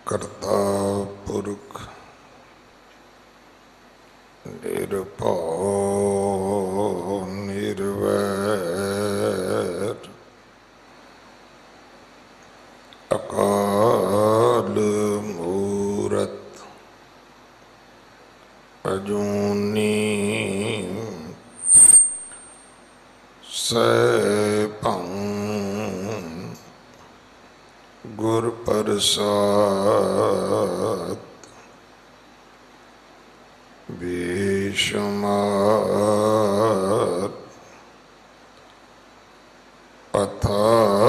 करता पुरख निरभौ निर्वैर अकाल मूरत अजूनी सैभं गुर प्रसाद बेशुमार अथाह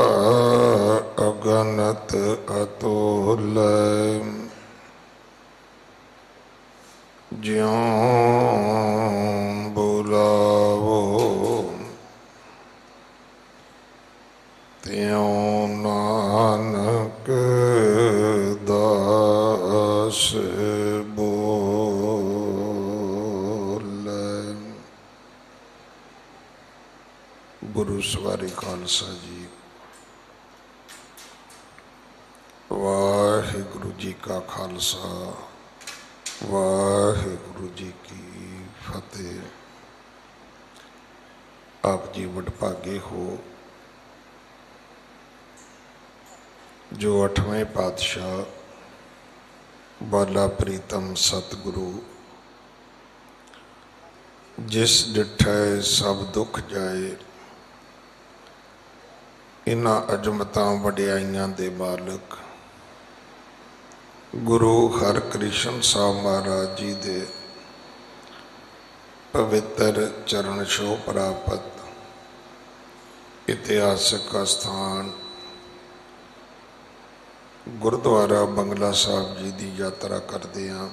अगणत अतुल्य ज्यों बुलावो त्यों नानक दास बोले। गुरु सवारी खालसा जी। वाहिगुरु जी का खालसा वाहिगुरु जी की फतेह। आप जी वडभागे हो जो 8वें पातशाह बाला प्रीतम सतगुरु जिस डिठै सब दुख जाए इन्हां अजमतां वडियाइयां दे मालक गुरु हरकृष्ण साहब महाराज जी दे पवित्र चरण छोह प्राप्त इतिहासक स्थान गुरुद्वारा बंगला साहब जी की यात्रा करते हैं।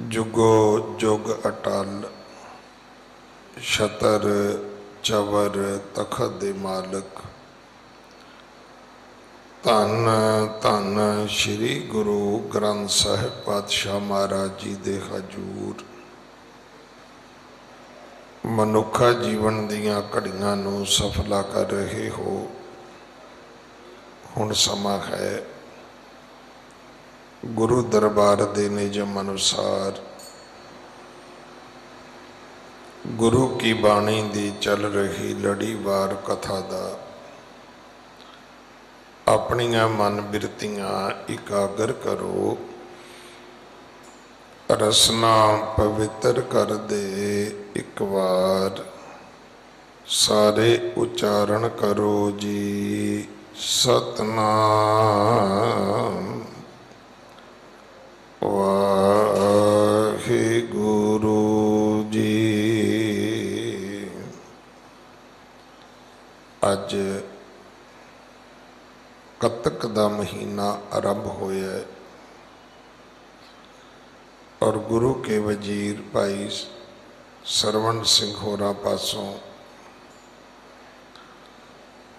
जुगो जुग अटल छतर चवर तखत दे मालक धन धन श्री गुरु ग्रंथ साहिब पातशाह महाराज जी दे हजूर मनुखा जीवन दियां घड़ियां नूं सफला कर रहे हो। हुण समा है गुरु दरबार दे निजम अनुसार गुरु की बाणी दी चल रही लड़ीवार कथा दा अपनियां मन बिरतियां इकागर करो। रसना पवित्र कर दे एक बार सारे उच्चारण करो जी। सतनाम वाहिगुरु जी। अज कतक दा महीना आरंभ होया है और गुरु के वजीर भाई सरवण सिंह होरां पासों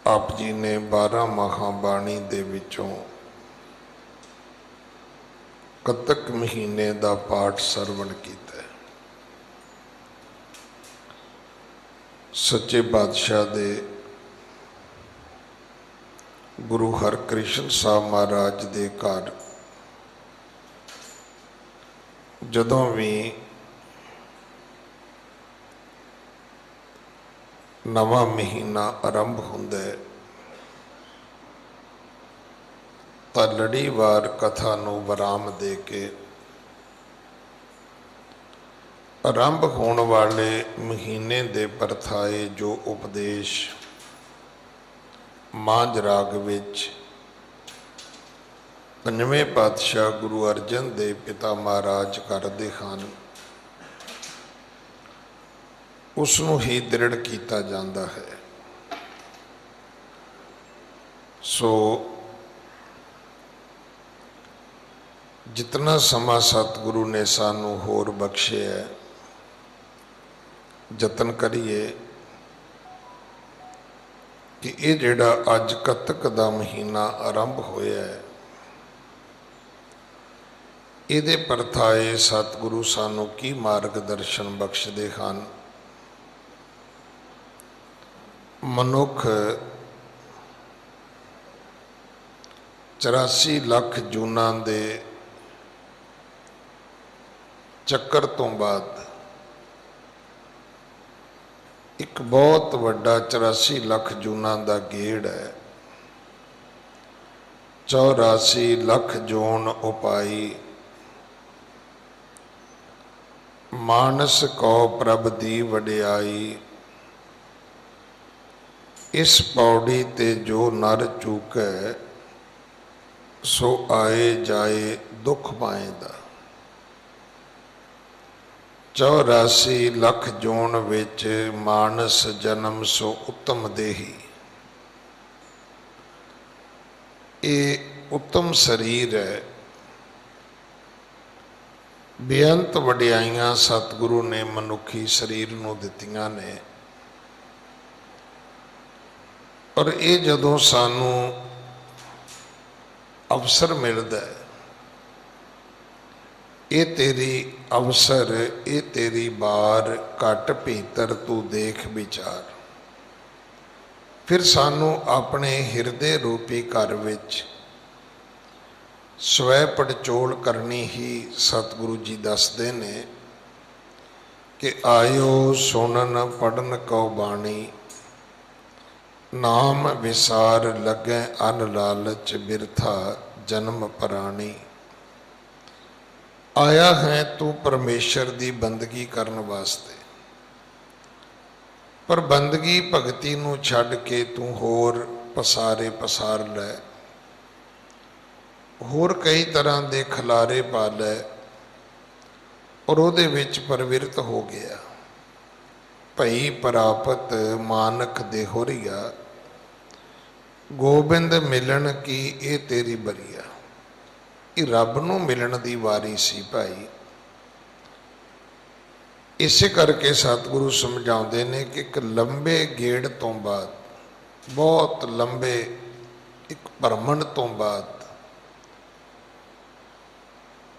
आप जी ने 12 महाबाणी दे विचों कतक महीने का पाठ सरवण किया है। सच्चे बादशाह दे गुरु हरकृष्ण साहब महाराज दे घर जदों भी नवा महीना आरंभ होंदा है तो लड़ीवार कथा नूं विराम दे के आरंभ होने वाले महीने दे परथाए जो उपदेश मांझ राग विच पंजवें पातशाह गुरु अर्जन देव पिता महाराज करते हैं उसनूं ही दृढ़ किया जाता है। सो जितना समा सतगुरु ने सानू होर बख्शे है जतन करिए कि ये जिहड़ा अज कतक दा महीना आरंभ होया है इहदे परथाए सतगुरु सानू की मार्गदर्शन बख्शदे हैं। मनुख 84 ਲੱਖ ਜੂਨਾਂ ਦੇ ਚੱਕਰ ਤੋਂ ਬਾਅਦ ਇੱਕ ਬਹੁਤ ਵੱਡਾ 84 ਲੱਖ ਜੂਨਾਂ ਦਾ ਗੇੜ ਹੈ। 84 ਲੱਖ ਜੂਨ ਉਪਾਈ, ਮਾਨਸ ਕੋ ਪ੍ਰਭ ਦੀ ਵਡਿਆਈ। ਇਸ ਪੌੜੀ ਤੇ ਜੋ ਨਰ ਚੂਕੈ, ਸੋ ਆਏ ਜਾਏ ਦੁੱਖ ਪਾਏਂਦਾ। 84 ਲੱਖ ਜੂਨ ਵਿੱਚ ਮਾਨਸ ਜਨਮ ਸੋ ਉੱਤਮ ਦੇਹੀ। ਇਹ ਉੱਤਮ ਸਰੀਰ ਹੈ। ਬੇਅੰਤ ਵਡਿਆਈਆਂ ਸਤਿਗੁਰੂ ਨੇ ਮਨੁੱਖੀ ਸਰੀਰ ਨੂੰ ਦਿੱਤੀਆਂ ਨੇ। ਪਰ ਇਹ ਜਦੋਂ ਸਾਨੂੰ ਅਵਸਰ ਮਿਲਦਾ ਹੈ, ਇਹ ਤੇਰੀ ਅਵਸਰ, ਇਹ ਤੇਰੀ ਬਾਰ ਘਟ ਭੀਤਰ ਤੂੰ ਦੇਖ ਵਿਚਾਰ। ਫਿਰ ਸਾਨੂੰ ਆਪਣੇ ਹਿਰਦੇ ਰੂਪੀ ਘਰ ਵਿੱਚ ਸਵੈ ਪੜਚੋਲ ਕਰਨੀ ਹੀ ਸਤਿਗੁਰੂ ਜੀ ਦੱਸਦੇ ਨੇ ਕਿ ਆਇਓ ਸੁਣਨ ਪੜਨ ਕਉ ਬਾਣੀ, ਨਾਮ ਵਿਸਾਰ ਲੱਗੈ ਅਨ ਲਾਲਚ ਬਿਰਥਾ ਜਨਮ ਪ੍ਰਾਣੀ। ਆਇਆ ਹੈ ਤੂੰ ਪਰਮੇਸ਼ਰ ਦੀ ਬੰਦਗੀ ਕਰਨ ਵਾਸਤੇ, ਪਰ ਬੰਦਗੀ ਭਗਤੀ ਨੂੰ ਛੱਡ ਕੇ ਤੂੰ ਹੋਰ ਪਸਾਰੇ ਪਸਾਰ ਲੈ, ਹੋਰ ਕਈ ਤਰ੍ਹਾਂ ਦੇ ਖਿਲਾਰੇ ਪਾ ਲੈ ਔਰ ਉਹਦੇ ਵਿੱਚ ਪ੍ਰਵਿਰਤ ਹੋ ਗਿਆ। ਭਈ ਪ੍ਰਾਪਤ ਮਾਨਕ ਦੇ ਹੋਰੀਆ, ਗੋਬਿੰਦ ਮਿਲਣ ਕੀ ਇਹ ਤੇਰੀ ਬਰੀਆ। ਇਹ ਰੱਬ ਨੂੰ ਮਿਲਣ ਦੀ ਵਾਰੀ ਸੀ ਭਾਈ। ਇਸੇ ਕਰਕੇ ਸਤਿਗੁਰੂ ਸਮਝਾਉਂਦੇ ਨੇ ਕਿ ਇੱਕ ਲੰਬੇ ਗੇੜ ਤੋਂ ਬਾਅਦ, ਬਹੁਤ ਲੰਬੇ ਇੱਕ ਭਰਮਣ ਤੋਂ ਬਾਅਦ,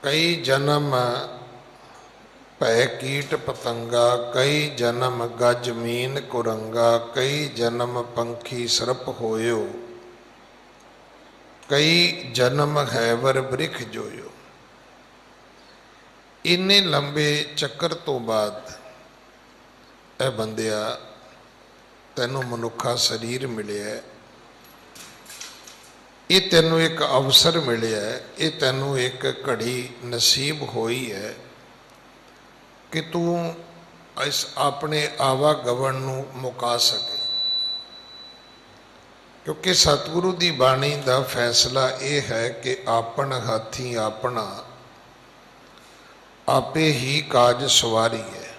ਕਈ ਜਨਮ ਭੈ ਕੀਟ ਪਤੰਗਾ, ਕਈ ਜਨਮ ਗਜ ਮੀਨ ਕੁਰੰਗਾ, ਕਈ ਜਨਮ ਪੰਖੀ ਸਰਪ ਹੋਇਓ, ਕਈ ਜਨਮ ਹੈਵਰ ਬ੍ਰਿਖ ਜੋਇਓ। ਇੰਨੇ ਲੰਬੇ ਚੱਕਰ ਤੋਂ ਬਾਅਦ ਇਹ ਬੰਦਿਆ ਤੈਨੂੰ ਮਨੁੱਖਾ ਸਰੀਰ ਮਿਲਿਆ, ਇਹ ਤੈਨੂੰ ਇੱਕ ਅਵਸਰ ਮਿਲਿਆ, ਇਹ ਤੈਨੂੰ ਇੱਕ ਘੜੀ ਨਸੀਬ ਹੋਈ ਹੈ ਕਿ ਤੂੰ ਇਸ ਆਪਣੇ ਆਵਾਗਮਨ ਨੂੰ ਮੁਕਾ ਸਕੇ। ਕਿਉਂਕਿ ਸਤਿਗੁਰੂ ਦੀ ਬਾਣੀ ਦਾ ਫੈਸਲਾ ਇਹ ਹੈ ਕਿ ਆਪਣ ਹਾਥੀ ਆਪਣਾ, ਆਪੇ ਹੀ ਕਾਜ ਸਵਾਰੀ ਹੈ।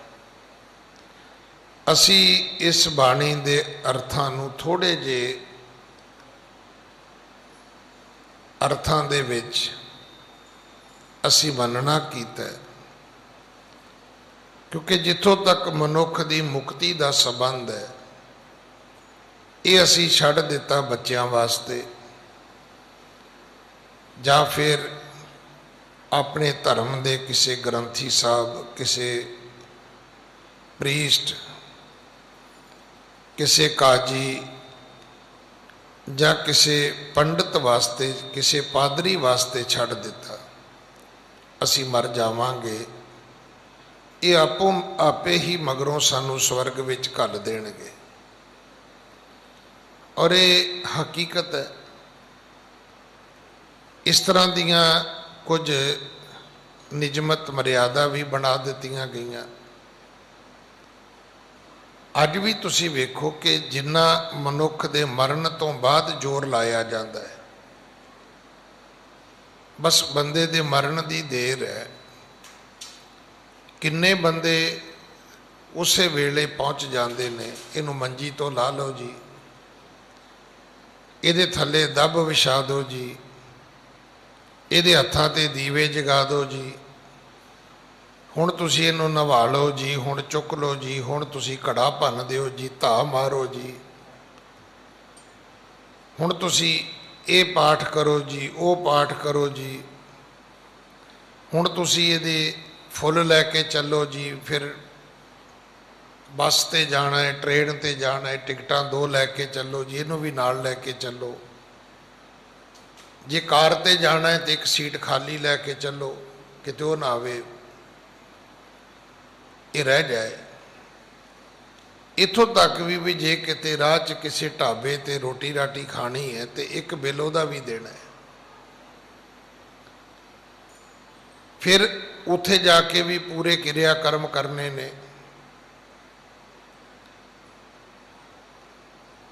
ਅਸੀਂ ਇਸ ਬਾਣੀ ਦੇ ਅਰਥਾਂ ਨੂੰ ਥੋੜ੍ਹੇ ਜਿਹੇ ਅਰਥਾਂ ਦੇ ਵਿੱਚ ਅਸੀਂ ਵਰਣਨਾ ਕੀਤਾ ਹੈ, ਕਿਉਂਕਿ ਜਿੱਥੋਂ ਤੱਕ ਮਨੁੱਖ ਦੀ ਮੁਕਤੀ ਦਾ ਸੰਬੰਧ ਹੈ, ਇਹ ਅਸੀਂ ਛੱਡ ਦਿੱਤਾ ਬੱਚਿਆਂ ਵਾਸਤੇ, ਜਾਂ ਫਿਰ ਆਪਣੇ ਧਰਮ ਦੇ ਕਿਸੇ ਗ੍ਰੰਥੀ ਸਾਹਿਬ, ਕਿਸੇ ਪ੍ਰੀਸਟ, ਕਿਸੇ ਕਾਜੀ ਜਾਂ ਕਿਸੇ ਪੰਡਤ ਵਾਸਤੇ, ਕਿਸੇ ਪਾਦਰੀ ਵਾਸਤੇ ਛੱਡ ਦਿੱਤਾ। ਅਸੀਂ ਮਰ ਜਾਵਾਂਗੇ, ਇਹ ਆਪੇ ਹੀ ਮਗਰੋਂ ਸਾਨੂੰ ਸਵਰਗ ਵਿੱਚ ਘੱਲ ਦੇਣਗੇ। ਔਰ ਇਹ ਹਕੀਕਤ ਹੈ। ਇਸ ਤਰ੍ਹਾਂ ਦੀਆਂ ਕੁਝ ਨਿਯਮਤ ਮਰਿਆਦਾ ਵੀ ਬਣਾ ਦਿੱਤੀਆਂ ਗਈਆਂ। ਅੱਜ ਵੀ ਤੁਸੀਂ ਵੇਖੋ ਕਿ ਜਿੰਨਾ ਮਨੁੱਖ ਦੇ ਮਰਨ ਤੋਂ ਬਾਅਦ ਜ਼ੋਰ ਲਾਇਆ ਜਾਂਦਾ ਹੈ, ਬਸ ਬੰਦੇ ਦੇ ਮਰਨ ਦੀ ਦੇਰ ਹੈ। ਕਿੰਨੇ ਬੰਦੇ ਉਸੇ ਵੇਲੇ ਪਹੁੰਚ ਜਾਂਦੇ ਨੇ, ਇਹਨੂੰ ਮੰਜੀ ਤੋਂ ਲਾ ਲਓ ਜੀ, ਇਹਦੇ ਥੱਲੇ ਦੱਬ ਵਿਛਾ ਦਿਓ ਜੀ, ਇਹਦੇ ਹੱਥਾਂ ਤੇ ਦੀਵੇ ਜਗਾ ਦਿਓ ਜੀ, ਹੁਣ ਤੁਸੀਂ ਇਹਨੂੰ ਨਵਾ ਲਓ ਜੀ, ਹੁਣ ਚੁੱਕ ਲਓ ਜੀ, ਹੁਣ ਤੁਸੀਂ ਘੜਾ ਭੰਨ ਦਿਓ ਜੀ, ਧਾ ਮਾਰੋ ਜੀ, ਹੁਣ ਤੁਸੀਂ ਇਹ ਪਾਠ ਕਰੋ ਜੀ, ਉਹ ਪਾਠ ਕਰੋ ਜੀ, ਹੁਣ ਤੁਸੀਂ ਇਹਦੇ ਫੁੱਲ ਲੈ ਕੇ ਚੱਲੋ ਜੀ, ਫਿਰ ਬੱਸ ਤੇ ਜਾਣਾ ਹੈ, ਟ੍ਰੇਨ ਤੇ ਜਾਣਾ ਹੈ, ਟਿਕਟਾਂ 2 ਲੈ ਕੇ ਚੱਲੋ ਜੀ, ਇਹਨੂੰ ਵੀ ਨਾਲ ਲੈ ਕੇ ਚੱਲੋ। जे कार ते जाना है तो एक सीट खाली लैके चलो, किते वो ना आवे ये रह जाए। इत्थों तक भी जे किते राह च किसी ढाबे ते रोटी राटी खानी है तो एक बिल उहदा भी देना है। फिर उत्थे जाके भी पूरे क्रियाकर्म करने ने।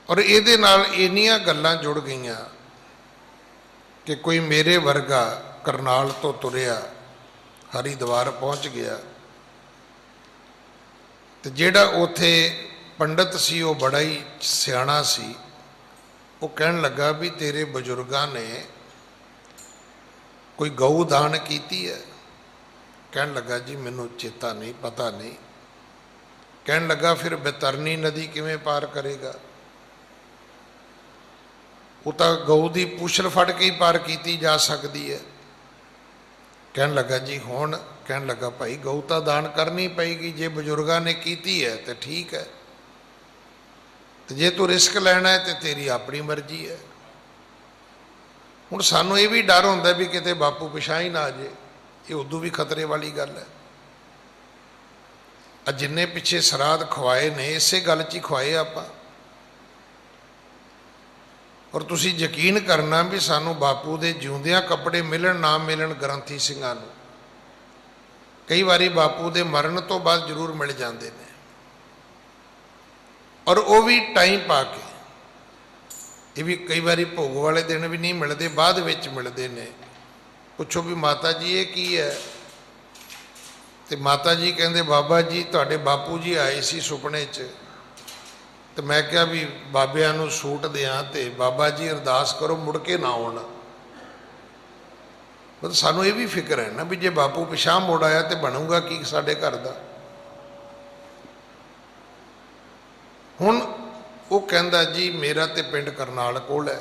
और इहदे नाल इन्नियां गल्लां जुड़ गईयां कि कोई मेरे वर्गा करनाल तो तुरिया हरिद्वार पहुँच गया, तो जिहड़ा उत्थे पंडित सी वो बड़ा ही सियाणा सी। वो कहन लगा भी तेरे बजुर्गां ने कोई गऊ दान कीती है? कहन लगा जी मैनू चेता नहीं, पता नहीं। कहन लगा फिर बैतरनी नदी किवें पार करेगा? वो तो गऊ की पूछल फड़ के ही पार की जा सकती है। कहन लगा जी हुण? कहन लगा भाई गऊ तो दान करनी पेगी, जे बजुर्गों ने की है तो ठीक है, तो जे तू रिस्क लेना है तो तेरी अपनी मर्जी है। हुण सानू ये भी डर होंदा भी किते बापू पिछा ही ना आ जाए, ये उदों भी खतरे वाली गल है। जिन्ने पिछे सराध खवाए ने इसे गल च ही खवाए आपां। और तुसी यकीन करना भी सानू बापू दे जिउंदियां कपड़े मिलन ना मिलन ग्रंथी सिंघां नूं कई बारी बापू दे मरण तो बाद जरूर मिल जाते हैं, और वो भी टाइम पा के। ये भी कई बारी भोग वाले दिन भी नहीं मिलते, बाद विच मिलते हैं। पुछो भी माता जी ये की है, तो माता जी कहते बाबा जी तुहाडे बापू जी आए सी सुपने च, तो मैं क्या भी बाबियां नूं सूट दियां ते बाबा जी अरदास करो मुड़ के ना आउण। मतलब सानू ये भी फिक्र है ना भी जे बापू पिछा मुड़ आया तो बनूगा की साडे घर दा। हुण वो कहंदा जी मेरा तो पिंड करनाल कोल है।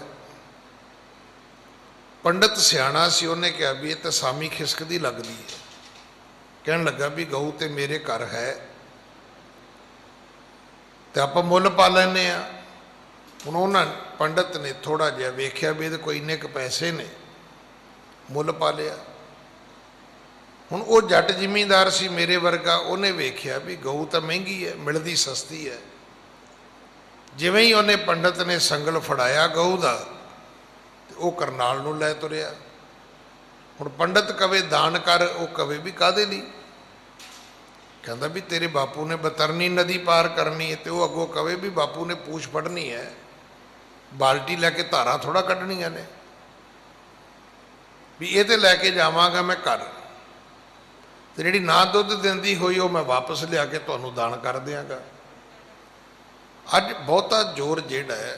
पंडित सियाणा सी, उन्हें कहा भी ये तो सामी खिसकदी लगदी है। कहन लगा भी गऊ तो मेरे घर है तो आप मुल पा लेने। हुण उन्हां पंडित ने थोड़ा जिहा वेख्या भी कोई इन्ने क पैसे ने, मुल पा लिया। हुण वो जट जिमींदार सी मेरे वर्गा, उन्हें वेख्या भी गऊ तो महंगी है, मिलती सस्ती है। जिवें ही उन्हें पंडित ने संगल फड़ाया गऊ का, तो वह करनाल नूं लै तुरिया। हुण पंडित कवे दान कर, वो कवे भी काहदे लई? कहता भी तेरे बापू ने बैतरनी नदी पार करनी है, तो वह अगों कवे भी बापू ने पूछ फड़नी है, बाल्टी लैके धारा थोड़ा कढ़निया ने भी ये तो लैके जावांगा मैं घर, तो जिहड़ी ना दुध दिंदी होई वो मैं वापस लिया के तुहानूं दान कर दियांगा। अज बहुता जोर जिहड़ा है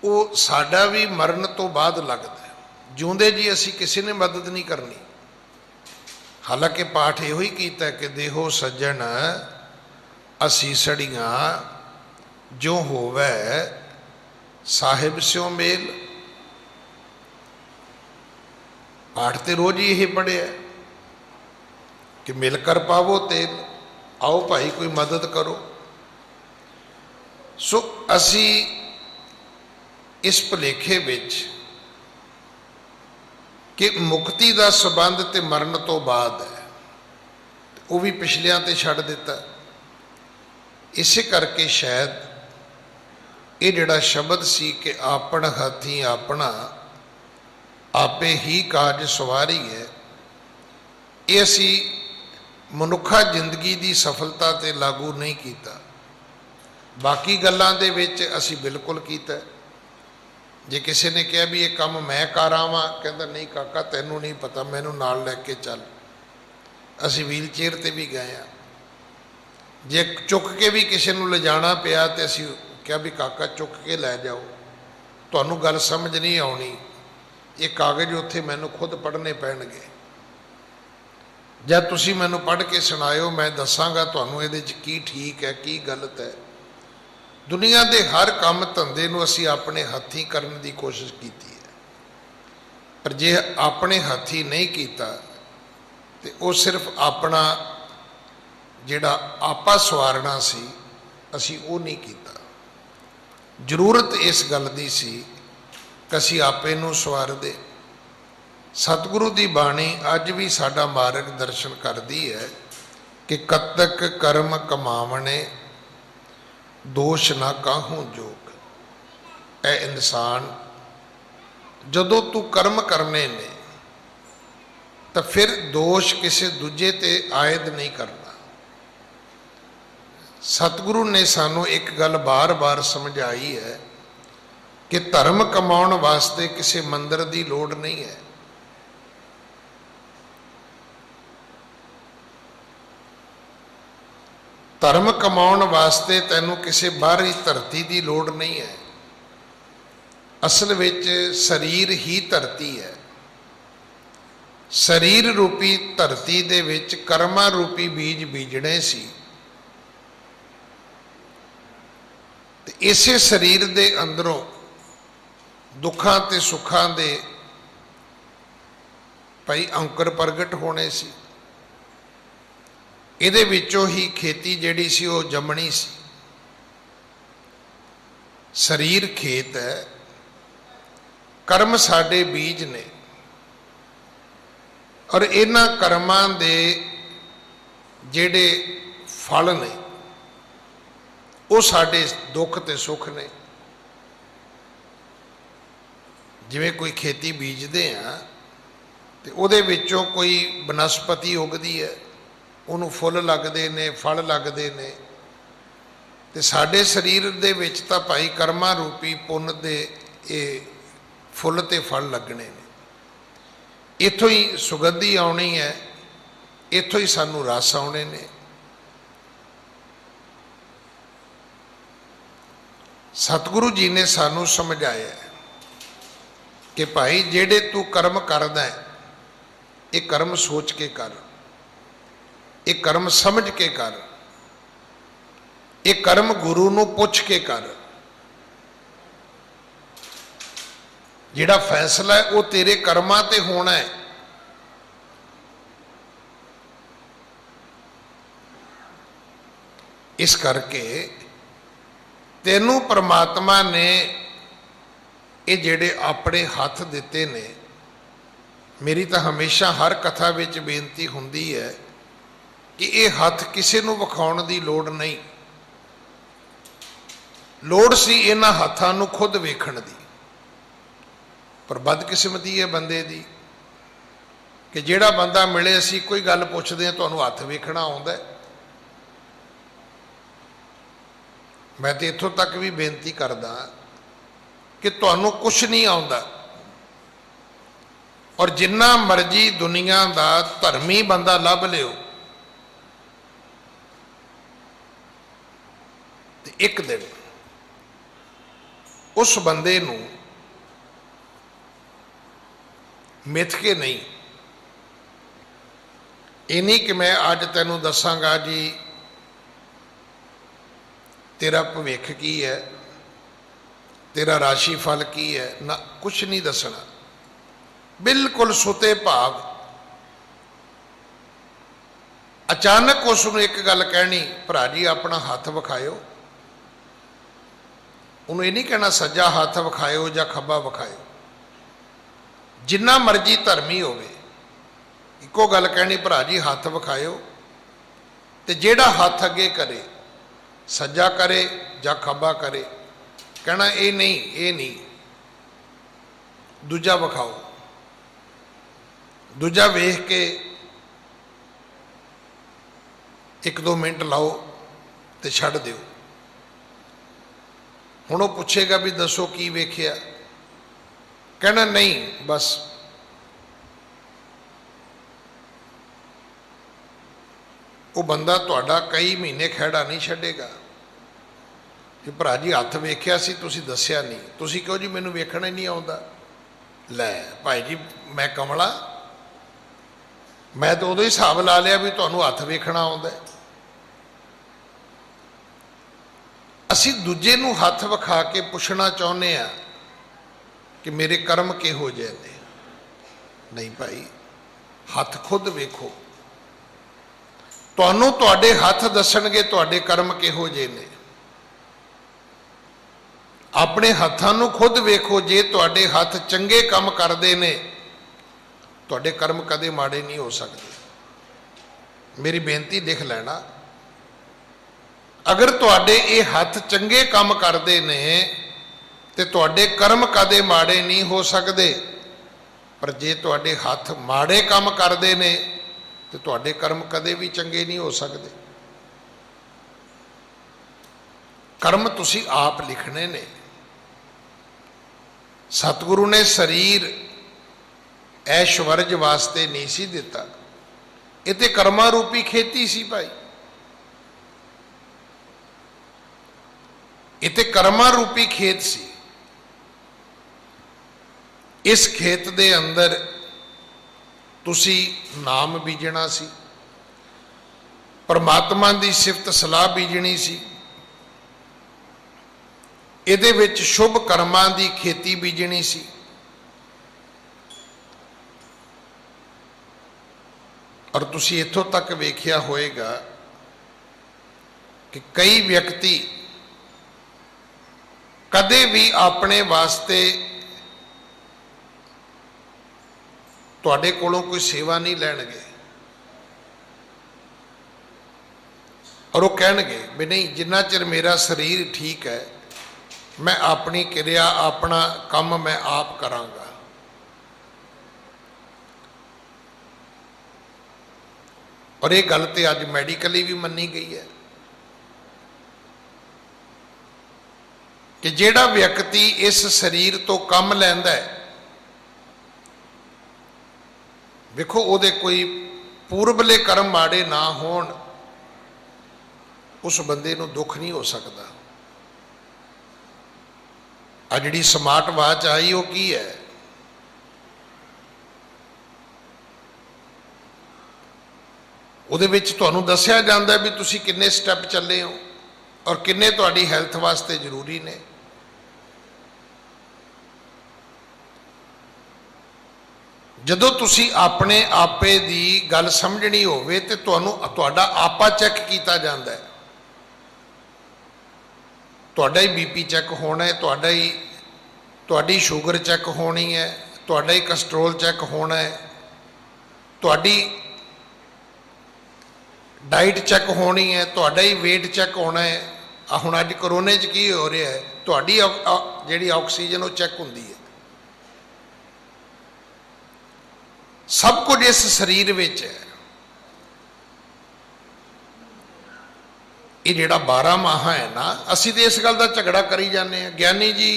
वो साडा भी मरण तो बाद लगदा है, जिउंदे जी असीं किसी ने मदद नहीं करनी। हालांकि पाठ यो ही कीता कि देहो सज्जन असीसड़ियां जो होवै साहिब स्यों मेल। पाठ तो रोज ही यही पढ़िया कि मिलकर पावो तेल, आओ भाई कोई मदद करो। सो असी इस भुलेखे विच कि मुक्ति का संबंध तो मरण तो बाद है, वो भी पिछलियां ते छड्ड दिता। इस करके शायद ये जिहड़ा शब्द सी कि आपन हाथी अपना आपे ही काज सवारी है, ये असी मनुखा जिंदगी की सफलता ते लागू नहीं किया। बाकी गल्लां दे विच असी बिल्कुल कीता। जे किसी ने कहा भी ये काम मैं कर आवां, कहता नहीं काका तैनू नहीं पता, मैनू नाल लैके चल। असी व्हील चेयर ते भी गए हैं। जे चुक के भी किसी नूं ले जाना पिया तो असी क्या भी काका चुक के लै जाओ, तुहानू गल समझ नहीं आउणी, ये कागज़ उत्थे मैनू खुद पढ़ने पैणगे, जब तुसी मैनू पढ़ के सुनाओ मैं दसांगा तुहानू इहदे च की ठीक है की गलत है। दुनिया के हर काम धंधे नूं असी अपने हथीं करने की कोशिश की है, पर जे अपने हथीं नहीं किया तो वो सिर्फ अपना जिहड़ा आपा सवारना सी असी वो नहीं किया। जरूरत इस गल की सी कसी आपे नूं सवार दे। सतगुरु की बाणी अज भी साडा मार्ग दर्शन करती है कि कतक कर्म कमावने दोष ना काहूं जोग। ऐ इंसान जदों तू कर्म करने ने तो फिर दोष किसी दूजे ते आयद नहीं करना। सतगुरु ने सानू एक गल बार बार समझाई है कि धर्म कमाउण वास्ते किसी मंदिर की लोड़ नहीं है। धर्म कमाउण वास्ते तैनू किसी बाहरी धरती की लोड़ नहीं है। असल विच शरीर ही धरती है। शरीर रूपी धरती दे विच कर्मा रूपी बीज बीजने सी ते इसे शरीर दे अंदरों दुखां ते सुखां दे भाई अंकुर प्रगट होने सी। इहदे विचों ही खेती जिहड़ी सी वो जमनी सी। शरीर खेत है, कर्म साडे बीज ने और इन्हां कर्मां दे जिहड़े फल ने वो साडे दुख ते सुख ने। जिवें कोई खेती बीजते हैं तो उहदे विचों कोई बनस्पति उगदी है, उन्होंने फुल लगते ने फल लगते ने। तो साडे शरीर दे विच तां भाई कर्मा रूपी पुण्य दे ये फुल ते फल लगने ने। इत्थों ही सुगंधी आउणी है, इत्थों ही सानू रस आउणे ने। सतगुरु जी ने सानू समझाया कि भाई जेड़े तू कर्म करदा है ये कर्म सोच के कर, ये कर्म समझ के कर, ये कर्म गुरु नू पुछ के कर। जिहड़ा फैसला है वो तेरे कर्मां ते होना है। इस करके तेनू परमात्मा ने ये जेड़े अपने हाथ दिते ने, मेरी तो हमेशा हर कथा विच बेनती हुंदी है कि ये हाथ किसी नू विखाउण दी लोड़ नहीं। लोड़ सी इन्हां हाथां नू खुद वेखण दी। पर बदकिस्मती है बंदे दी कि जिहड़ा बंदा मिले असीं कोई गल पुछदे हां तुहानूं हत्थ वेखना आउंदा है। मैं तो इत्थों तक भी बेनती करदा कि तुहानूं कुछ नहीं आउंदा और जिन्ना मर्जी दुनिया दा धर्मी बंदा लभ लिओ ते एक दिन उस बंदे नूं मिथ के नहीं। ये नहीं कि मैं अज तैनू दसांगा जी तेरा भविख की है, तेरा राशि फल की है, ना कुछ नहीं दसना। बिल्कुल सुते भाव अचानक उसनूं एक गल कहनी, भरा जी अपना हाथ विखाओ। उन्होंने ये नहीं कहना सज्जा हाथ विखाओ या खब्बा विखाओ। जिन्ना मर्जी धर्मी होवे इको गल कहनी, भरा जी हाथ विखाओ। तो जेड़ा हाथ अगे करे सज्जा करे या खब्बा करे, कहना ये नहीं, ये नहीं, दूजा विखाओ। दूजा वेख के एक दो मिनट लाओ तो छड्ड दिओ। हुण वो पुछेगा भी दसो की वेखिया, कहना नहीं बस। वो बंदा तुहाडा कई महीने खैड़ा नहीं छड्डेगा कि भरा जी हत्थ वेख्या सी तुसीं दस्सिया नहीं, तुसीं कहो जी मैनूं वेखना ही नहीं आउंदा। लै भाई जी मैं कमला, मैं तो उदों ही हिसाब ला लिया भी तुहानूं हत्थ वेखना आउंदा है। असीं दूजे नूं हत्थ विखा के पुछना चाहुंदे आ कि मेरे कर्म किहो जिहे ने। नहीं भाई, हत्थ खुद वेखो, तुहानूं तुहाडे हत्थ दसणगे तुहाडे कर्म किहो जिहे ने। ਆਪਣੇ ਹੱਥਾਂ ਨੂੰ ਖੁਦ ਵੇਖੋ, ਜੇ ਤੁਹਾਡੇ ਹੱਥ ਚੰਗੇ ਕੰਮ ਕਰਦੇ ਨੇ ਤੁਹਾਡੇ ਕਰਮ ਕਦੇ ਮਾੜੇ ਨਹੀਂ ਹੋ ਸਕਦੇ। ਮੇਰੀ ਬੇਨਤੀ ਲਿਖ ਲੈਣਾ, ਅਗਰ ਤੁਹਾਡੇ ਇਹ ਹੱਥ ਚੰਗੇ ਕੰਮ ਕਰਦੇ ਨੇ ਤੇ ਤੁਹਾਡੇ ਕਰਮ ਕਦੇ ਮਾੜੇ ਨਹੀਂ ਹੋ ਸਕਦੇ, ਪਰ ਜੇ ਤੁਹਾਡੇ ਹੱਥ ਮਾੜੇ ਕੰਮ ਕਰਦੇ ਨੇ ਤੇ ਤੁਹਾਡੇ ਕਰਮ ਕਦੇ ਵੀ ਚੰਗੇ ਨਹੀਂ ਹੋ ਸਕਦੇ। ਕਰਮ ਤੁਸੀਂ ਆਪ ਲਿਖਣੇ ਨੇ। ਸਤਿਗੁਰੂ ਨੇ ਸਰੀਰ ਐਸ਼ਵਰਜ ਵਾਸਤੇ ਨਹੀਂ ਸੀ ਦਿੱਤਾ, ਇਹ ਤੇ ਕਰਮਾਂ ਰੂਪੀ ਖੇਤੀ ਸੀ ਭਾਈ, ਇਹ ਤੇ ਕਰਮਾਂ ਰੂਪੀ ਖੇਤ ਸੀ। ਇਸ ਖੇਤ ਦੇ ਅੰਦਰ ਤੁਸੀਂ ਨਾਮ ਬੀਜਣਾ ਸੀ, ਪਰਮਾਤਮਾ ਦੀ ਸਿਫਤ ਸਲਾਹ ਬੀਜਣੀ ਸੀ, ਇਹਦੇ ਵਿੱਚ ਸ਼ੁਭ ਕਰਮਾਂ ਦੀ ਖੇਤੀ ਬੀਜਣੀ ਸੀ। ਔਰ ਤੁਸੀਂ ਇੱਥੋਂ ਤੱਕ ਵੇਖਿਆ ਹੋਏਗਾ ਕਿ ਕਈ ਵਿਅਕਤੀ ਕਦੇ ਵੀ ਆਪਣੇ ਵਾਸਤੇ ਤੁਹਾਡੇ ਕੋਲੋਂ ਕੋਈ ਸੇਵਾ ਨਹੀਂ ਲੈਣਗੇ, ਔਰ ਉਹ ਕਹਿਣਗੇ ਵੀ ਨਹੀਂ, ਜਿੰਨਾ ਚਿਰ ਮੇਰਾ ਸਰੀਰ ਠੀਕ ਹੈ ਮੈਂ ਆਪਣੀ ਕਿਰਿਆ ਆਪਣਾ ਕੰਮ ਮੈਂ ਆਪ ਕਰਾਂਗਾ। ਔਰ ਇਹ ਗੱਲ ਤੇ ਅੱਜ ਮੈਡੀਕਲੀ ਵੀ ਮੰਨੀ ਗਈ ਹੈ ਕਿ ਜਿਹੜਾ ਵਿਅਕਤੀ ਇਸ ਸਰੀਰ ਤੋਂ ਕੰਮ ਲੈਂਦਾ ਹੈ, ਵੇਖੋ ਉਹਦੇ ਕੋਈ ਪੂਰਬਲੇ ਕਰਮ ਮਾੜੇ ਨਾ ਹੋਣ, ਉਸ ਬੰਦੇ ਨੂੰ ਦੁੱਖ ਨਹੀਂ ਹੋ ਸਕਦਾ। ਆ ਜਿਹੜੀ ਸਮਾਰਟ ਵਾਚ ਆਈ ਉਹ ਕੀ ਹੈ? ਉਹਦੇ ਵਿੱਚ ਤੁਹਾਨੂੰ ਦੱਸਿਆ ਜਾਂਦਾ ਵੀ ਤੁਸੀਂ ਕਿੰਨੇ ਸਟੈਪ ਚੱਲੇ ਹੋ ਔਰ ਕਿੰਨੇ ਤੁਹਾਡੀ ਹੈਲਥ ਵਾਸਤੇ ਜ਼ਰੂਰੀ ਨੇ। ਜਦੋਂ ਤੁਸੀਂ ਆਪਣੇ ਆਪੇ ਦੀ ਗੱਲ ਸਮਝਣੀ ਹੋਵੇ ਤੇ ਤੁਹਾਨੂੰ ਤੁਹਾਡਾ ਆਪਾ ਚੈੱਕ ਕੀਤਾ ਜਾਂਦਾ ਹੈ, ਤੁਹਾਡਾ ਹੀ ਬੀਪੀ ਚੈੱਕ ਹੋਣਾ ਹੈ, ਤੁਹਾਡੀ ਸ਼ੂਗਰ ਚੈੱਕ ਹੋਣੀ ਹੈ, ਤੁਹਾਡਾ ਹੀ ਕੋਲੇਸਟ੍ਰੋਲ ਚੈੱਕ ਹੋਣਾ ਹੈ, ਤੁਹਾਡੀ ਡਾਈਟ ਚੈੱਕ ਹੋਣੀ ਹੈ, ਤੁਹਾਡਾ ਹੀ weight ਚੈੱਕ ਹੋਣਾ ਹੈ। ਆ ਹੁਣ ਅੱਜ ਕਰੋਨੇ 'ਚ ਕੀ ਹੋ ਰਿਹਾ ਹੈ, ਤੁਹਾਡੀ ਜਿਹੜੀ ਆਕਸੀਜਨ ਉਹ ਚੈੱਕ ਹੁੰਦੀ ਹੈ। ਸਭ ਕੁਝ ਇਸ ਸਰੀਰ ਵਿੱਚ ਹੈ। ਇਹ ਜਿਹੜਾ 12 ਮਾਹ ਹੈ ਨਾ, ਅਸੀਂ ਤੇ ਇਸ ਗੱਲ ਦਾ ਝਗੜਾ ਕਰੀ ਜਾਂਦੇ ਹਾਂ, ਗਿਆਨੀ ਜੀ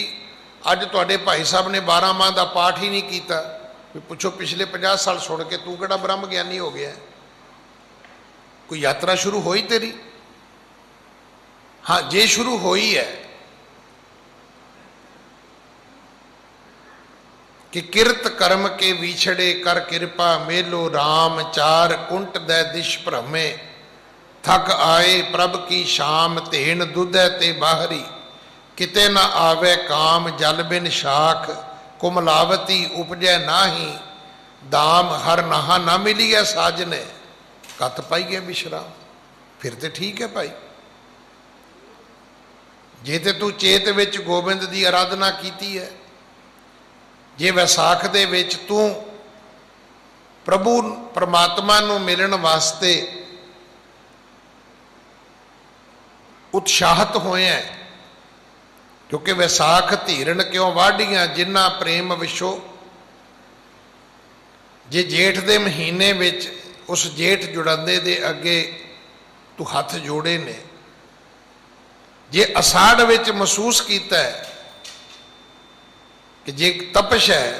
ਅੱਜ ਤੁਹਾਡੇ ਭਾਈ ਸਾਹਿਬ ਨੇ 12 ਮਾਹ ਦਾ ਪਾਠ ਹੀ ਨਹੀਂ ਕੀਤਾ। ਵੀ ਪੁੱਛੋ ਪਿਛਲੇ 50 ਸਾਲ ਸੁਣ ਕੇ ਤੂੰ ਕਿਹੜਾ ਬ੍ਰਹਮ ਗਿਆਨੀ ਹੋ ਗਿਆ? ਕੋਈ ਯਾਤਰਾ ਸ਼ੁਰੂ ਹੋਈ ਤੇਰੀ? ਹਾਂ, ਜੇ ਸ਼ੁਰੂ ਹੋਈ ਹੈ कि किरत कर्म के विछड़े कर कृपा मेलो राम चार कुंट दै दिश भ्रमे थक आए प्रभ की शाम धेन दुधै ते बाहरी किते न आवे काम जल बिन शाख कुमलावती उपजै नाही दाम हर नहा ना मिलिए साजने कत पाइए विश्राम। फिर तो ठीक है भाई, जे ते तू चेत विच गोबिंद की आराधना की है, जे वैसाख दे विच तू प्रभु परमात्मा नूं मिलण वास्ते उत्साहित होया, क्योंकि वैसाख धीरन क्यों वाढ़ियां जिन्ना प्रेम विछो। जे जेठ दे महीने विच उस जेठ जुड़ांदे दे अगे तू हथ जोड़े ने, जे असाड़ विच महसूस कीता है कि जे तपश है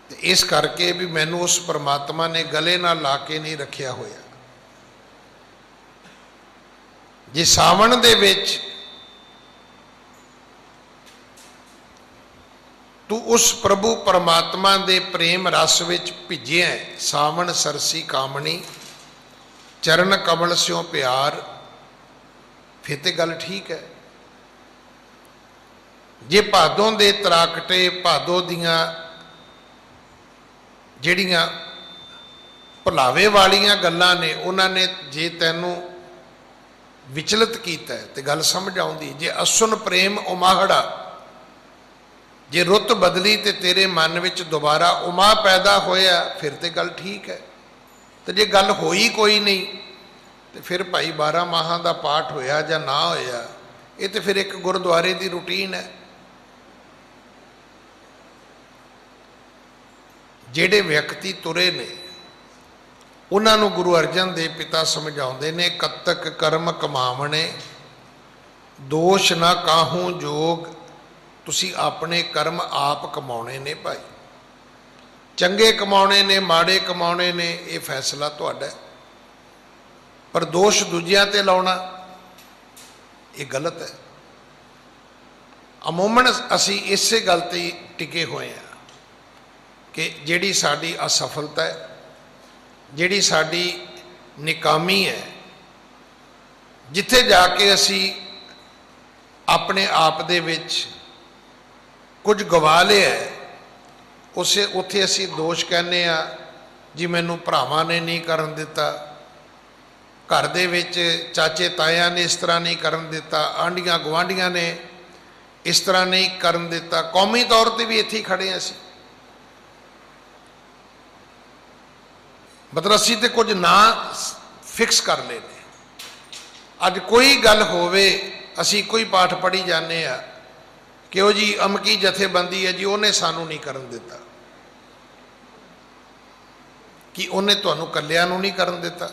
तो इस करके भी मैनू उस परमात्मा ने गले ना ला के नहीं रखिया होया। जे सावन दे विच तू उस प्रभु परमात्मा दे प्रेम रस विच भिजिया, सावन सरसी कामनी चरण कमल स्यों प्यार, फिर तो गल ठीक है। जे भादों दे तराकटे भादों दियां जिहड़ियां भुलावे वालियां गल्लां ने, उन्हां ने जे तैनूं विचलित कीता ते गल समझ आउंदी। जे असुन प्रेम उमाहड़ा, जे रुत बदली ते तेरे मन विच दोबारा उमा पैदा होया, फिर तो गल ठीक है। तो जे गल होई कोई नहीं तो फिर भाई 12 माहां दा पाठ होया जां ना होया, ये तो फिर एक गुरुद्वारे की रूटीन है। ਜਿਹੜੇ व्यक्ति तुरे ने उन्होंने गुरु अर्जन देव पिता समझाते ने, कत्तक कर्म कमावने दोष ना काहूं जोग, तुसी अपने कर्म आप कमाने ने भाई। चंगे कमाने ने माड़े कमाने ने, ये फैसला तुहाडा है, पर दोष दूजियां ते लाउणा ये गलत है। अमूमन असी इसे गल ते टिके हुए हैं कि जिहड़ी साडी असफलता है, जिहड़ी साडी निकामी है, जिथे जाके असी अपने आप दे विच कुछ गवा लिया है, उसे उत्थे असी दोष कहने आ जी मैनू भरावां ने नहीं करन दिता, घर दे विच चाचे ताया ने इस तरह नहीं करन दिता, आंढियां गुआंढियां ने इस तरह नहीं करन दिता। कौमी तौर पर भी इत्थे खड़े हैं असी, मतलब असी तो कुछ ना फिक्स कर लेने। अज कोई गल होवे असी कोई पाठ पढ़ी जाने आ कि वो जी अमकी जथेबंदी है जी उन्हें सानू नहीं करन दिता, कि उन्हें तुहानू कल्लियां नू नहीं करन दिता,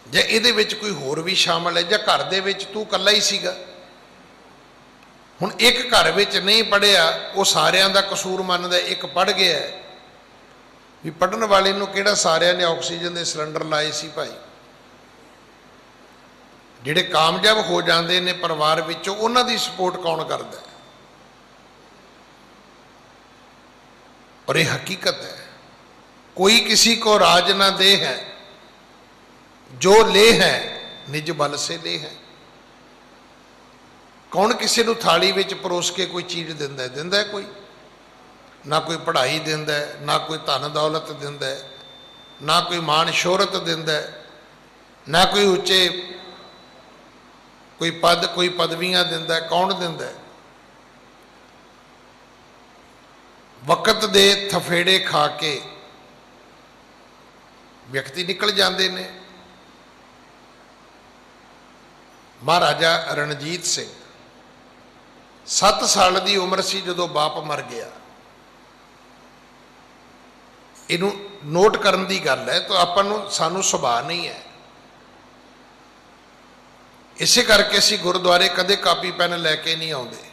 जे इहदे विच कोई होर भी शामिल है, जां घर दे विच तू कल्ला ही सीगा। हुण एक घर विच नहीं पढ़िया वो सारियां दा कसूर मनदा, एक पढ़ गया भी पढ़न वाले नूं किहड़ा सारियां ने ऑक्सीजन दे सिलेंडर लाए सी भाई। जिहड़े कामयाब हो जाते ने परिवार विचों उन्हां दी सपोर्ट कौन करदा है? और ये हकीकत है। कोई किसी को राज ना दे है, जो ले है निज बल से ले है। कौन किसी को थाली विच परोस के कोई चीज़ दिंदा है? दिंदा है कोई ना, कोई पढ़ाई दिंदा है ना, कोई धन दौलत दिंदा है ना, कोई मान शोहरत दिंदा है ना, कोई उच्चे कोई पद कोई पदवियां दिंदा है। कौन दिंदा है? वक्त दे थफेड़े खा के व्यक्ति निकल जाते हैं। महाराजा रणजीत सिंह 7 साल की उम्र सी जदों बाप मर गया। इनू नोट करन दी गल है, तो आपां सानू सुभाव नहीं है। इसे करके असीं गुरुद्वारे कदे कापी पैन लैके नहीं आउंदे।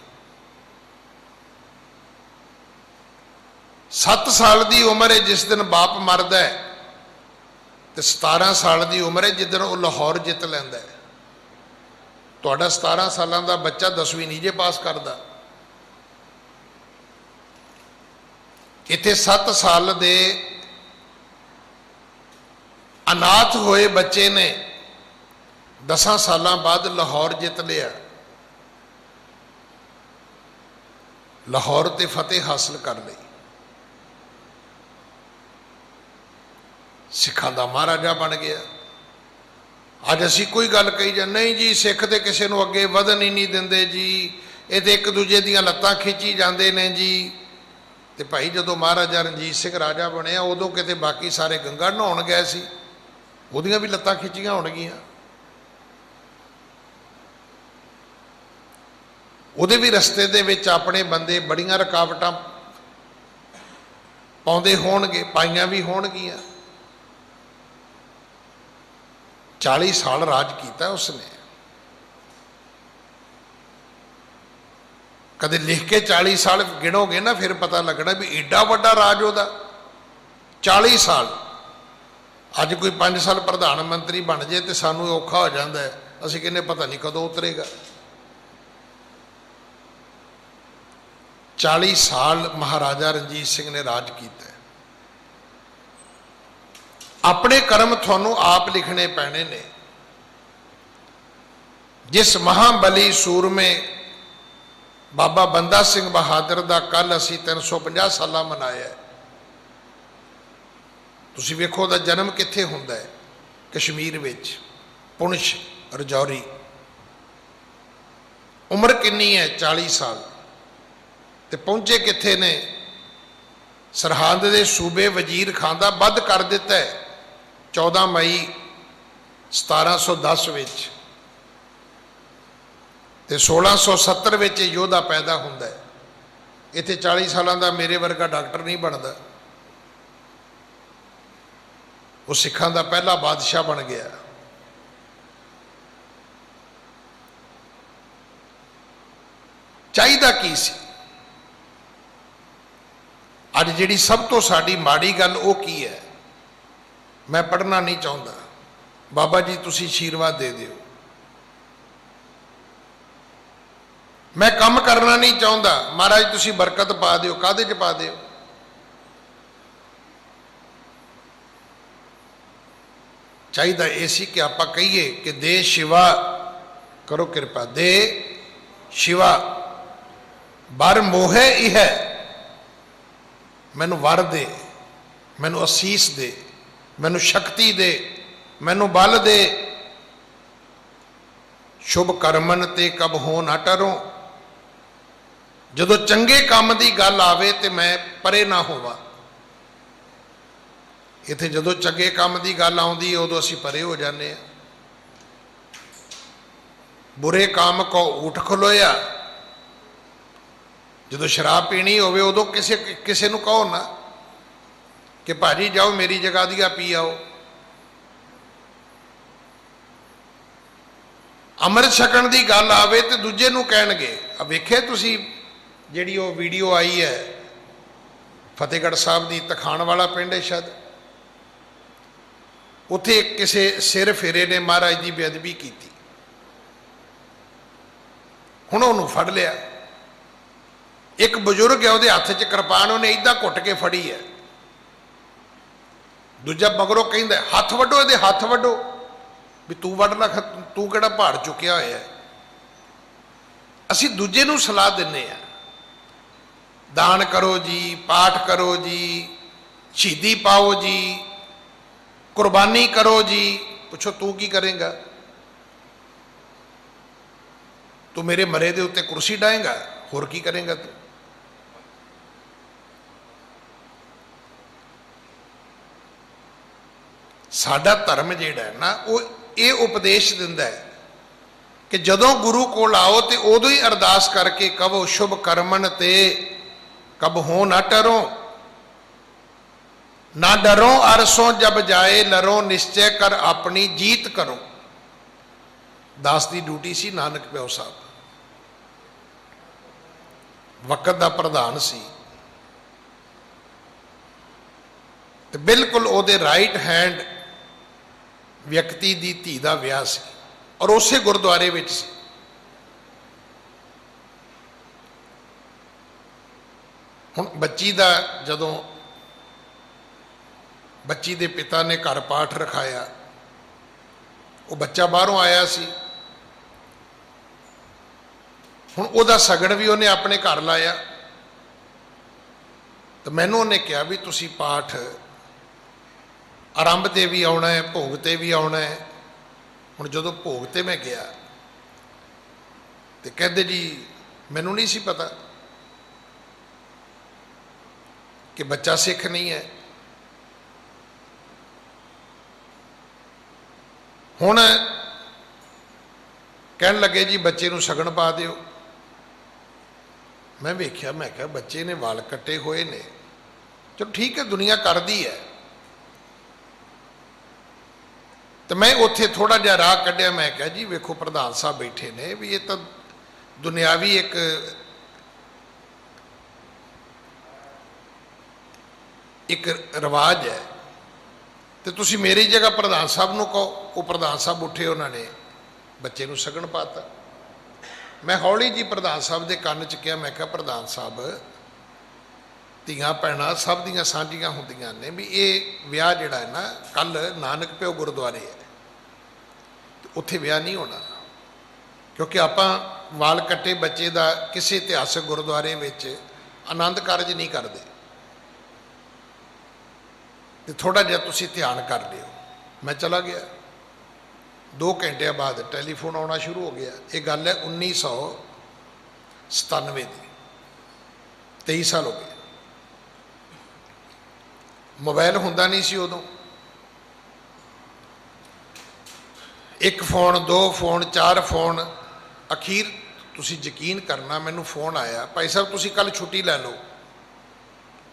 7 साल की उम्र है जिस दिन बाप मरदा है, तो 17 साल की उम्र है जिस दिन वो लाहौर जित लैंदा है। तुहाडा 17 सालों का बच्चा 10वीं नहीं जे पास करता। इत्थे 7 साल दे अनाथ होए बच्चे ने 10 साल बाद लाहौर जित लिया, लाहौर ते फतेह हासिल कर ली, सिखां दा महाराजा बन गया। अज असी कोई गल कही जा नहीं जी सिख तो किसी को अगे वधन ही नहीं देंदे जी, ये तो एक दूजे दियां लत्तां खिंची जाते हैं जी। तो भाई जदों महाराजा रणजीत सिंह राजा बनया उदों किते बाकी सारे गंगा नहाउण गए सी, उहदियां भी लत्तां खिंचियां होणगियां, उहदे भी रस्ते दे विच अपने बंदे बड़ियां रुकावटां पाउंदे होणगे, पाईयां भी होणगियां। 40 साल राज किया उसने। कदे लिख के 40 साल गिनोगे ना फिर पता लगना भी एडा वड्डा राज होदा। 40 साल। अज कोई 5 साल प्रधानमंत्री बन जाए तो सानू औखा हो जाता है, असीं कहने पता नहीं कदों उतरेगा। 40 साल महाराजा रणजीत सिंह ने राज किया। अपने कर्म थानू आप लिखने पैने ने। जिस महाबली सूरमे बाबा बंदा सिंह बहादुर का कल असी 350 साल मनाया। तुसीं वेखो दा जन्म कित्थे हुंदा है। कश्मीर विच पुंछ रजौरी। उम्र किन्नी है? 40 साल। तो पहुंचे कित्थे ने? सरहद के सूबे वजीर खां दा वध कर दिता है 14 मई 1710 विच, ते 1670 विच योधा पैदा हुंदा है। इत्थे 40 सालों का मेरे वर्गा डॉक्टर नहीं बनता। वो सिखां दा पहला बादशाह बन गया। चाहिदा की सी? अज जिहड़ी सब तो साडी माड़ी गल वो की है? मैं पढ़ना नहीं चाहता, बाबा जी तुसीं आशीर्वाद दे दिओ। मैं काम करना नहीं चाहता, महाराज तुसीं बरकत पा दिओ। काहदे च पा दिओ? चाहिदा ये सी कि आपां कहीए कि दे शिवा, करो कृपा, दे शिवा बर मोहे इह, मैनू वर दे, मैनू असीस दे, मैनू शक्ति दे, मैनू बल दे। शुभ कर्मन ते कब हो ना टरों, जदों चंगे काम की गल आवे तो मैं परे ना होवां। इत्थे जदों चंगे काम की गल आउंदी है उदों असीं परे हो जाने आ। बुरे काम को उठ खलोया, जदों शराब पीनी होवे उदों किसे नूं कहो ना कि भाजी जाओ मेरी जगह दिया पी आओ। अमृत छकण की गल आवे तो दूजे नूं कहणगे। अब वेखे तुसीं जिहड़ी वो वीडियो आई है फतेहगढ़ साहब की, तखाण वाला पिंड है शायद, उत्थे किसी सिर फेरे ने महाराज की बेअदबी की। हुण उहनूं फड़ लिया। एक बजुर्ग है, उसके हथ च कृपान, उन्हें इदां घुट के फड़ी है। दूजा मगरों कहंदा हथ वड्डो, इहदे हथ वड्डो। भी तू वड्ड ला, तू किहड़ा पहाड़ चुकिया होया है। असीं दूजे नूं सलाह दिंदे आ, दान करो जी, पाठ करो जी, शहीदी पाओ जी, कुर्बानी करो जी। पुछो तू की करेगा? तू मेरे मरे दे उत्ते कुर्सी डाएगा, होर की करेगा तू? साडा धर्म जिहड़ा है ना वो ये उपदेश दिंदा है कि जदों गुरु कोल आओ तो उदों ही अरदास करके कहो शुभ कर्मन ते कब हो ना टरों, ना डरो अरसों जब जाए लरो, निश्चय कर अपनी जीत करो। दास की ड्यूटी सी, नानक प्यो साहब वक़्त का प्रधान सी, तो बिल्कुल उहदे राइट हैंड व्यक्ति की धी का विआह सी और उसे गुरुद्वारे विच सी। हुण बच्ची का जदों बच्ची के पिता ने घर पाठ रखाया, वो बच्चा बाहरों आया सी। हुण उहदा सगन भी उन्हें अपने घर लाया। तो मैनूं उन्हें कहा भी तुसीं पाठ आरंभ ते भी आउणा है, भोग ते भी आउणा है। हुण जदों भोग ते मैं गया तो कहते जी मैनूं नहीं सी पता कि बच्चा सिख नहीं है। हुण कहन लगे जी बच्चे नूं सगन पा दिओ। मैं वेख्या, मैं कहा बच्चे ने वाल कट्टे हुए ने, चलो ठीक है दुनिया करदी है। तो मैं उत्थे थोड़ा जिहा राह कढ़िया, मैं कहा जी वेखो प्रधान साहब बैठे ने, भी ये तो दुनियावी एक रिवाज है, तो तुसी मेरी जगह प्रधान साहब नूं कहो। वो प्रधान साहब उठे, उन्होंने बच्चे नूं सगन पाता। मैं हौली जी प्रधान साहब के कान च कहा, मैं कहा प्रधान साहब धियां भैणां सब दियां सांझियां हुंदियां ने, भी ये विआह जिहड़ा है ना कल नानक प्यो गुरुद्वारे है, तो उत्थे विआह नहीं होना, क्योंकि आपां वाल कट्टे बच्चे का किसी इतिहासक गुरुद्वारे विच आनंद कारज नहीं करते। तो थोड़ा जिहा तुसीं ध्यान कर लिओ। मैं चला गया। 2 घंटे बाद टैलीफोन आना शुरू हो गया। ये गल है 1997 की, 23 साल हो गए। मोबाइल हुंदा नहीं सी उदों। 1 फोन 2 फोन 4 फोन, अखीर तुसी यकीन करना मैनू फोन आया, भाई साहब तुसी कल छुट्टी लै लो,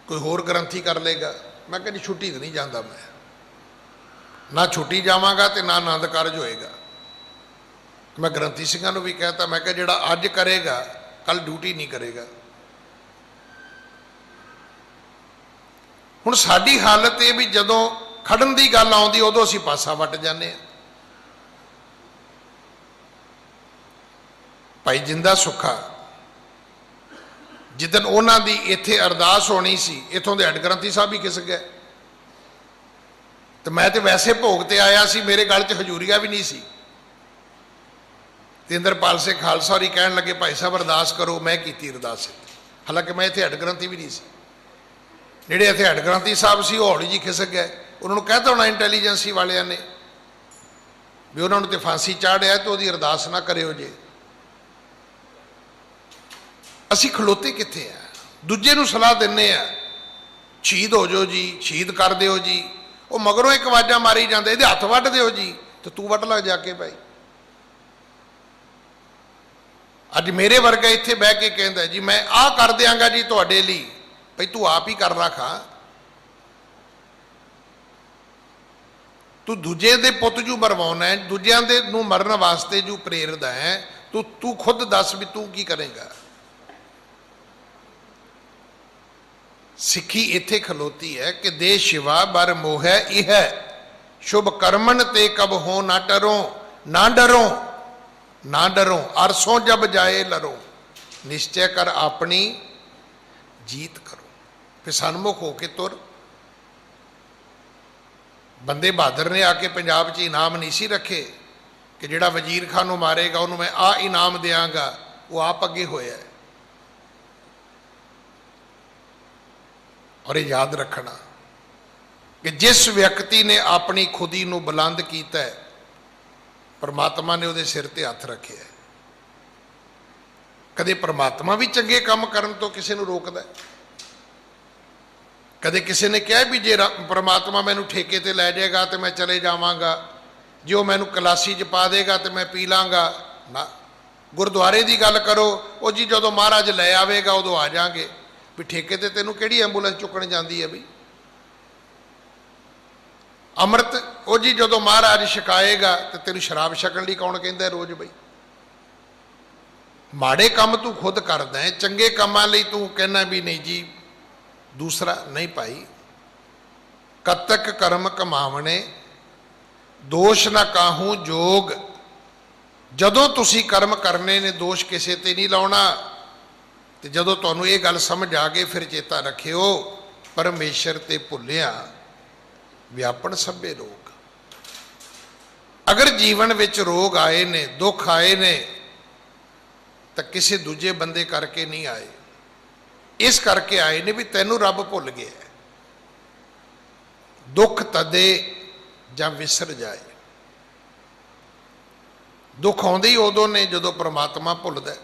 कोई होर ग्रंथी कर लेगा। मैं कहा जी छुट्टी तो नहीं जाता, मैं ना छुट्टी जावांगा तो ना आनंद कारज होएगा। मैं ग्रंथी सिंघां नूं भी कहता, मैं कहा जिहड़ा अज करेगा कल ड्यूटी नहीं करेगा। हुण साडी हालत ये भी जदों खड़न की गल आउंदी उदों असीं पासा वट जाने। भाई जिंदा सुखा जिदन उन्हां दी इत्थे अरदास होनी सी, इत्थों दे हेड ग्रंथी साहब भी खिस गए। तो मैं तो वैसे भोग ते आया सी, मेरे गल च हजूरिया भी नहीं सी। इंद्रपाल सिंह खालसा होरी कहण लगे भाई साहब अरदास करो, मैं कीती अरदास। हालांकि मैं इत्थे हेड ग्रंथी भी नहीं सी। जिहड़े इत्थे हेड ग्रंथी साहब सी हौली जी खिसक गए। उन्होंने कहता होना इंटैलीजेंसी वालियां ने भी उन्होंने तो फांसी चाढ़िया, तो उहदी अरदास ना करियो जे। असी खलोते कित्थे आ, दूजे नूं सलाह दिंदे आ शहीद हो जाओ जी, शहीद कर दिओ जी। वो मगरों एक आवाज़ां मारी जांदे इहदे हत्थ वड्ढ दिओ जी, तो तू वड्ढ लग जाके भाई। अज मेरे वर्गा इत्थे बह के कहंदा जी मैं आ कर दियांगा जी तुहाडे लई, भाई तू आप ही कर रखा। तू दूजे दे पुत जू मरवाउणा है, दूजियां दे नूं मरण वास्ते जू प्रेरदा है, तू खुद दस भी तू की करेगा। सिक्खी इत्थे खलोती है कि दे शिवा बर मोह इह शुभ कर्मन ते कब हो ना डरो, ना डरो ना डरो अरसों जब जाए लरो, निश्चय कर अपनी जीत करो। फिर सन्मुख होके तुर। बंदे बहादुर ने आके पंजाब च इनाम नहीं सी रखे कि जिहड़ा वजीर खान नूं मारेगा उन्होंने मैं आ इनाम देंगा, वो आप अगे होया है। और ये याद रखना कि जिस व्यक्ति ने अपनी खुदी नूं बुलंद किया है, परमात्मा ने उहदे सिर ते हथ रखे है। कदे परमात्मा भी चंगे काम करन तो किसी नूं रोकदा है। कदे किसी ने कहा भी जे परमात्मा मैनू ठेके ते लै जाएगा तो मैं चले जावांगा, जे वो मैनू कलासी च पा देगा तो मैं पी लांगा ना। गुरुद्वारे की गल करो, वो जी जदों महाराज लै आवेगा उदों आ जाएंगे। भी ठेके ते तेनू किहड़ी एंबूलेंस चुकण जाती है बई। अमृत वो जी जदों महाराज छकाएगा तो तेनू शराब छकण लई कौन कहंदा रोज़ बई। माड़े काम तू खुद करदा है, चंगे कामां लई तू कहना भी नहीं जी दूसरा नहीं पाई। कतक कर्म कमावणे दोष ना काहू जोग, जदों तुसी कर्म करने ने दोष किसे ते नहीं लाउणा। तो जदों तुहानूं ये गल समझ आ गई फिर चेता रखियो परमेश्वर ते भुलिया व्यापन सभे रोग। अगर जीवन विच रोग आए ने, दुख आए ने, तो किसी दूजे बंदे करके नहीं आए, इस करके आए ने भी तैनू रब भुल गया। दुख तदे जां विसर जाए। दुख आउंदे ही उदों ने जदों परमात्मा भुलदा।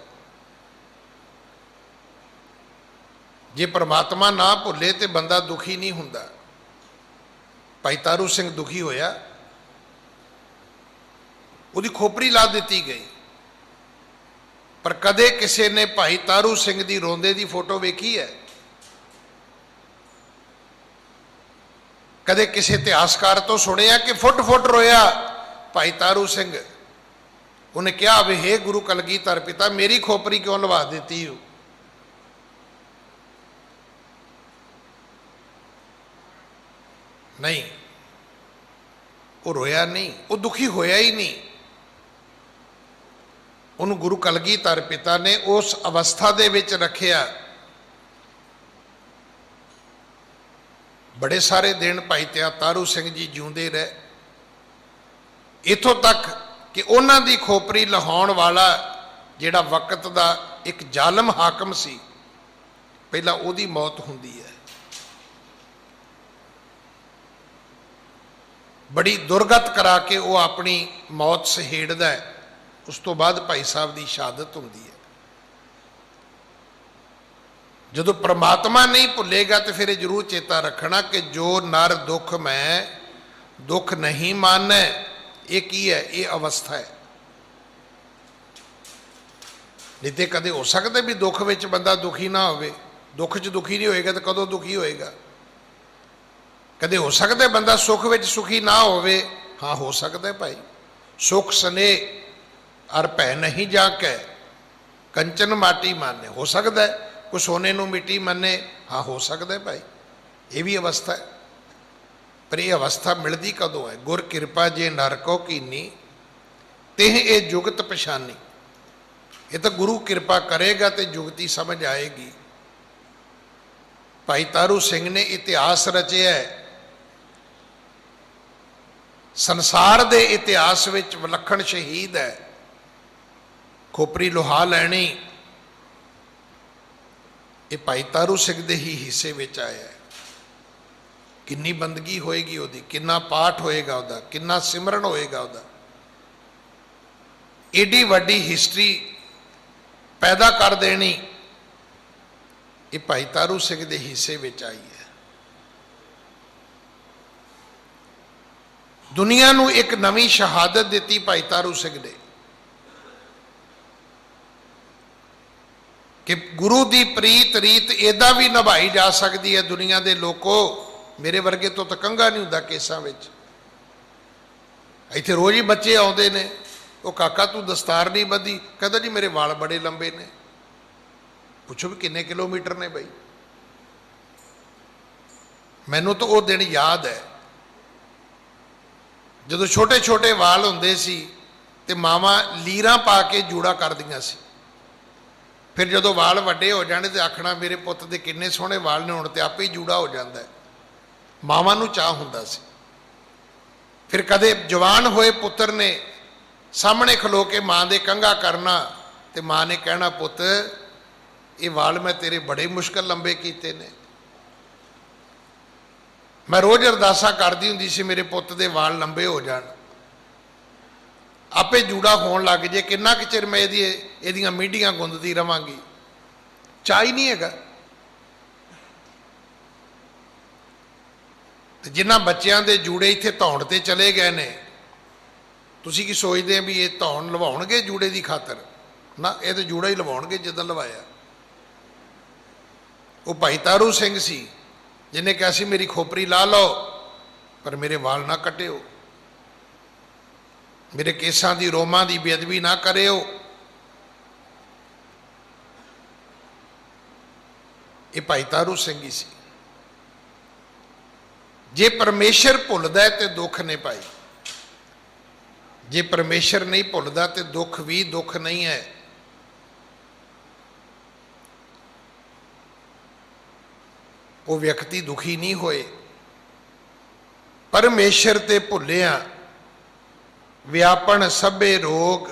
जे परमात्मा ना भुले तो बंदा दुखी नहीं हुंदा। भाई तारू सिंह दुखी होया, उहदी खोपरी ला दी गई, पर कदे किसी ने भाई तारू सिंह दी रोंदे दी फोटो वेखी है? कदे किसी इतिहासकार तो सुनिया कि फुट फुट रोया भाई तारू सिंह? उन्हें कहा वे हे गुरु कलगीधर पिता मेरी खोपरी क्यों लवा दी हो? नहीं, वो रोया नहीं, वो दुखी होया ही नहीं। उन्होंने गुरु कलगीधर पिता ने उस अवस्था दे विच रखिया। बड़े सारे दिन भाई तारू सिंह जी जिउंदे रहे, इथों तक कि उन्हां दी खोपरी लहाउण वाला जिहड़ा वक्त दा एक जालम हाकम सी, पहला उहदी मौत हुंदी है। बड़ी दुर्गत करा के वो अपनी मौत सहेड़दा है। उस तो बाद भाई साहब की शहादत होंदी है। जदों परमात्मा नहीं भुलेगा तो फिर जरूर चेता रखना कि जो नर दुख में दुख नहीं माने, ये की है, ये अवस्था है। नहीं तो कदे हो सकता भी दुख विच बंदा दुखी ना होवे, दुख च दुखी नहीं होएगा तो कदों दुखी होएगा। कदे हो सकता है बंदा सुख विच सुखी ना होवे, हाँ हो सकता है भाई। सुख सने अर भै नहीं जाके कंचन माटी माने, हो सकता है। कोई सोने नूं मिट्टी मने, हाँ हो सकता है भाई, ये भी अवस्था है। पर यह अवस्था मिलती कदों है? गुर कृपा जे नरको कीनी तेह ये जुगत पछानी। ये तो गुरु कृपा करेगा तो जुगती समझ आएगी। भाई तारू सिंह ने इतिहास रचिया है। संसार दे इतिहास विच विलखण शहीद है। खोपरी लोहा लैनी, ये भाई तारू सिंह दे ही हिस्से विच आया है। किन्नी बंदगी होएगी उहदी, किन्ना पाठ होएगा उहदा, किन्ना सिमरन होएगा उहदा। एडी वड्डी हिस्ट्री पैदा कर देनी, ये भाई तारू सिंह दे हिस्से विच आई है। दुनिया नूं एक नवीं शहादत दिती भाई तारू सिंह ने कि गुरु की प्रीत रीत इदा भी निभाई जा सकती है। दुनिया के लोगों, मेरे वर्गे तो कंघा नहीं होंदा केसां विच। इत्थे रोज़ ही बच्चे आउंदे ने, वो काका तू दस्तार नहीं बधी, कहता जी मेरे वाल बड़े लंबे ने। पुछो भी किन्ने किलोमीटर ने बई। मैनू तो वो दिन याद है जदों छोटे छोटे वाल होंदे सी ते मावां लीरां पा के जूड़ा कर दियां सी। फिर जदों वाल वड्डे हो जाने तो आखना मेरे पुत्त दे किन्ने सोहणे वाल ने, हुण ते आपे ही जूड़ा हो जाता है। मावां नूं चाह हुंदा सी। फिर कदे जवान होए पुत्र ने सामने खलो के माँ दे कंघा करना, तो माँ ने कहना पुत्त ये वाल मैं तेरे बड़े मुश्किल लंबे कीते ने। मैं रोज़ अरदासा करदी हुंदी सी मेरे पुत्त दे वाल लंबे हो जाण, आपे जूड़ा होण लग जे। किन्ना कि चिर मैं इहदियां मीडियां गुंददी रवांगी, चाह ही नहीं हैगा। ते जिन्हां बच्चियां दे जूड़े इत्थे धौण ते चले गए ने, तुसीं की सोचदे भी ये धौण लवाउणगे जूड़े की खातर? ना, ये तो जूड़ा ही लवाउणगे जिद्दां लवाया। वो भाई तारू सिंह सी जिन्हें कहा सी मेरी खोपरी ला लो पर मेरे वाल ना कटिओ, मेरे केसां दी रोमां दी बेअदबी ना करिओ। ये भाई तारू सिंह ही सी। जे परमेश्वर भुलदा है तो दुख ने भाई, जे परमेश्वर नहीं भुलदा तो दुख भी दुख नहीं है। वो व्यक्ति दुखी नहीं होए। परमेश्वर ते भुलिया व्यापन सभे रोग,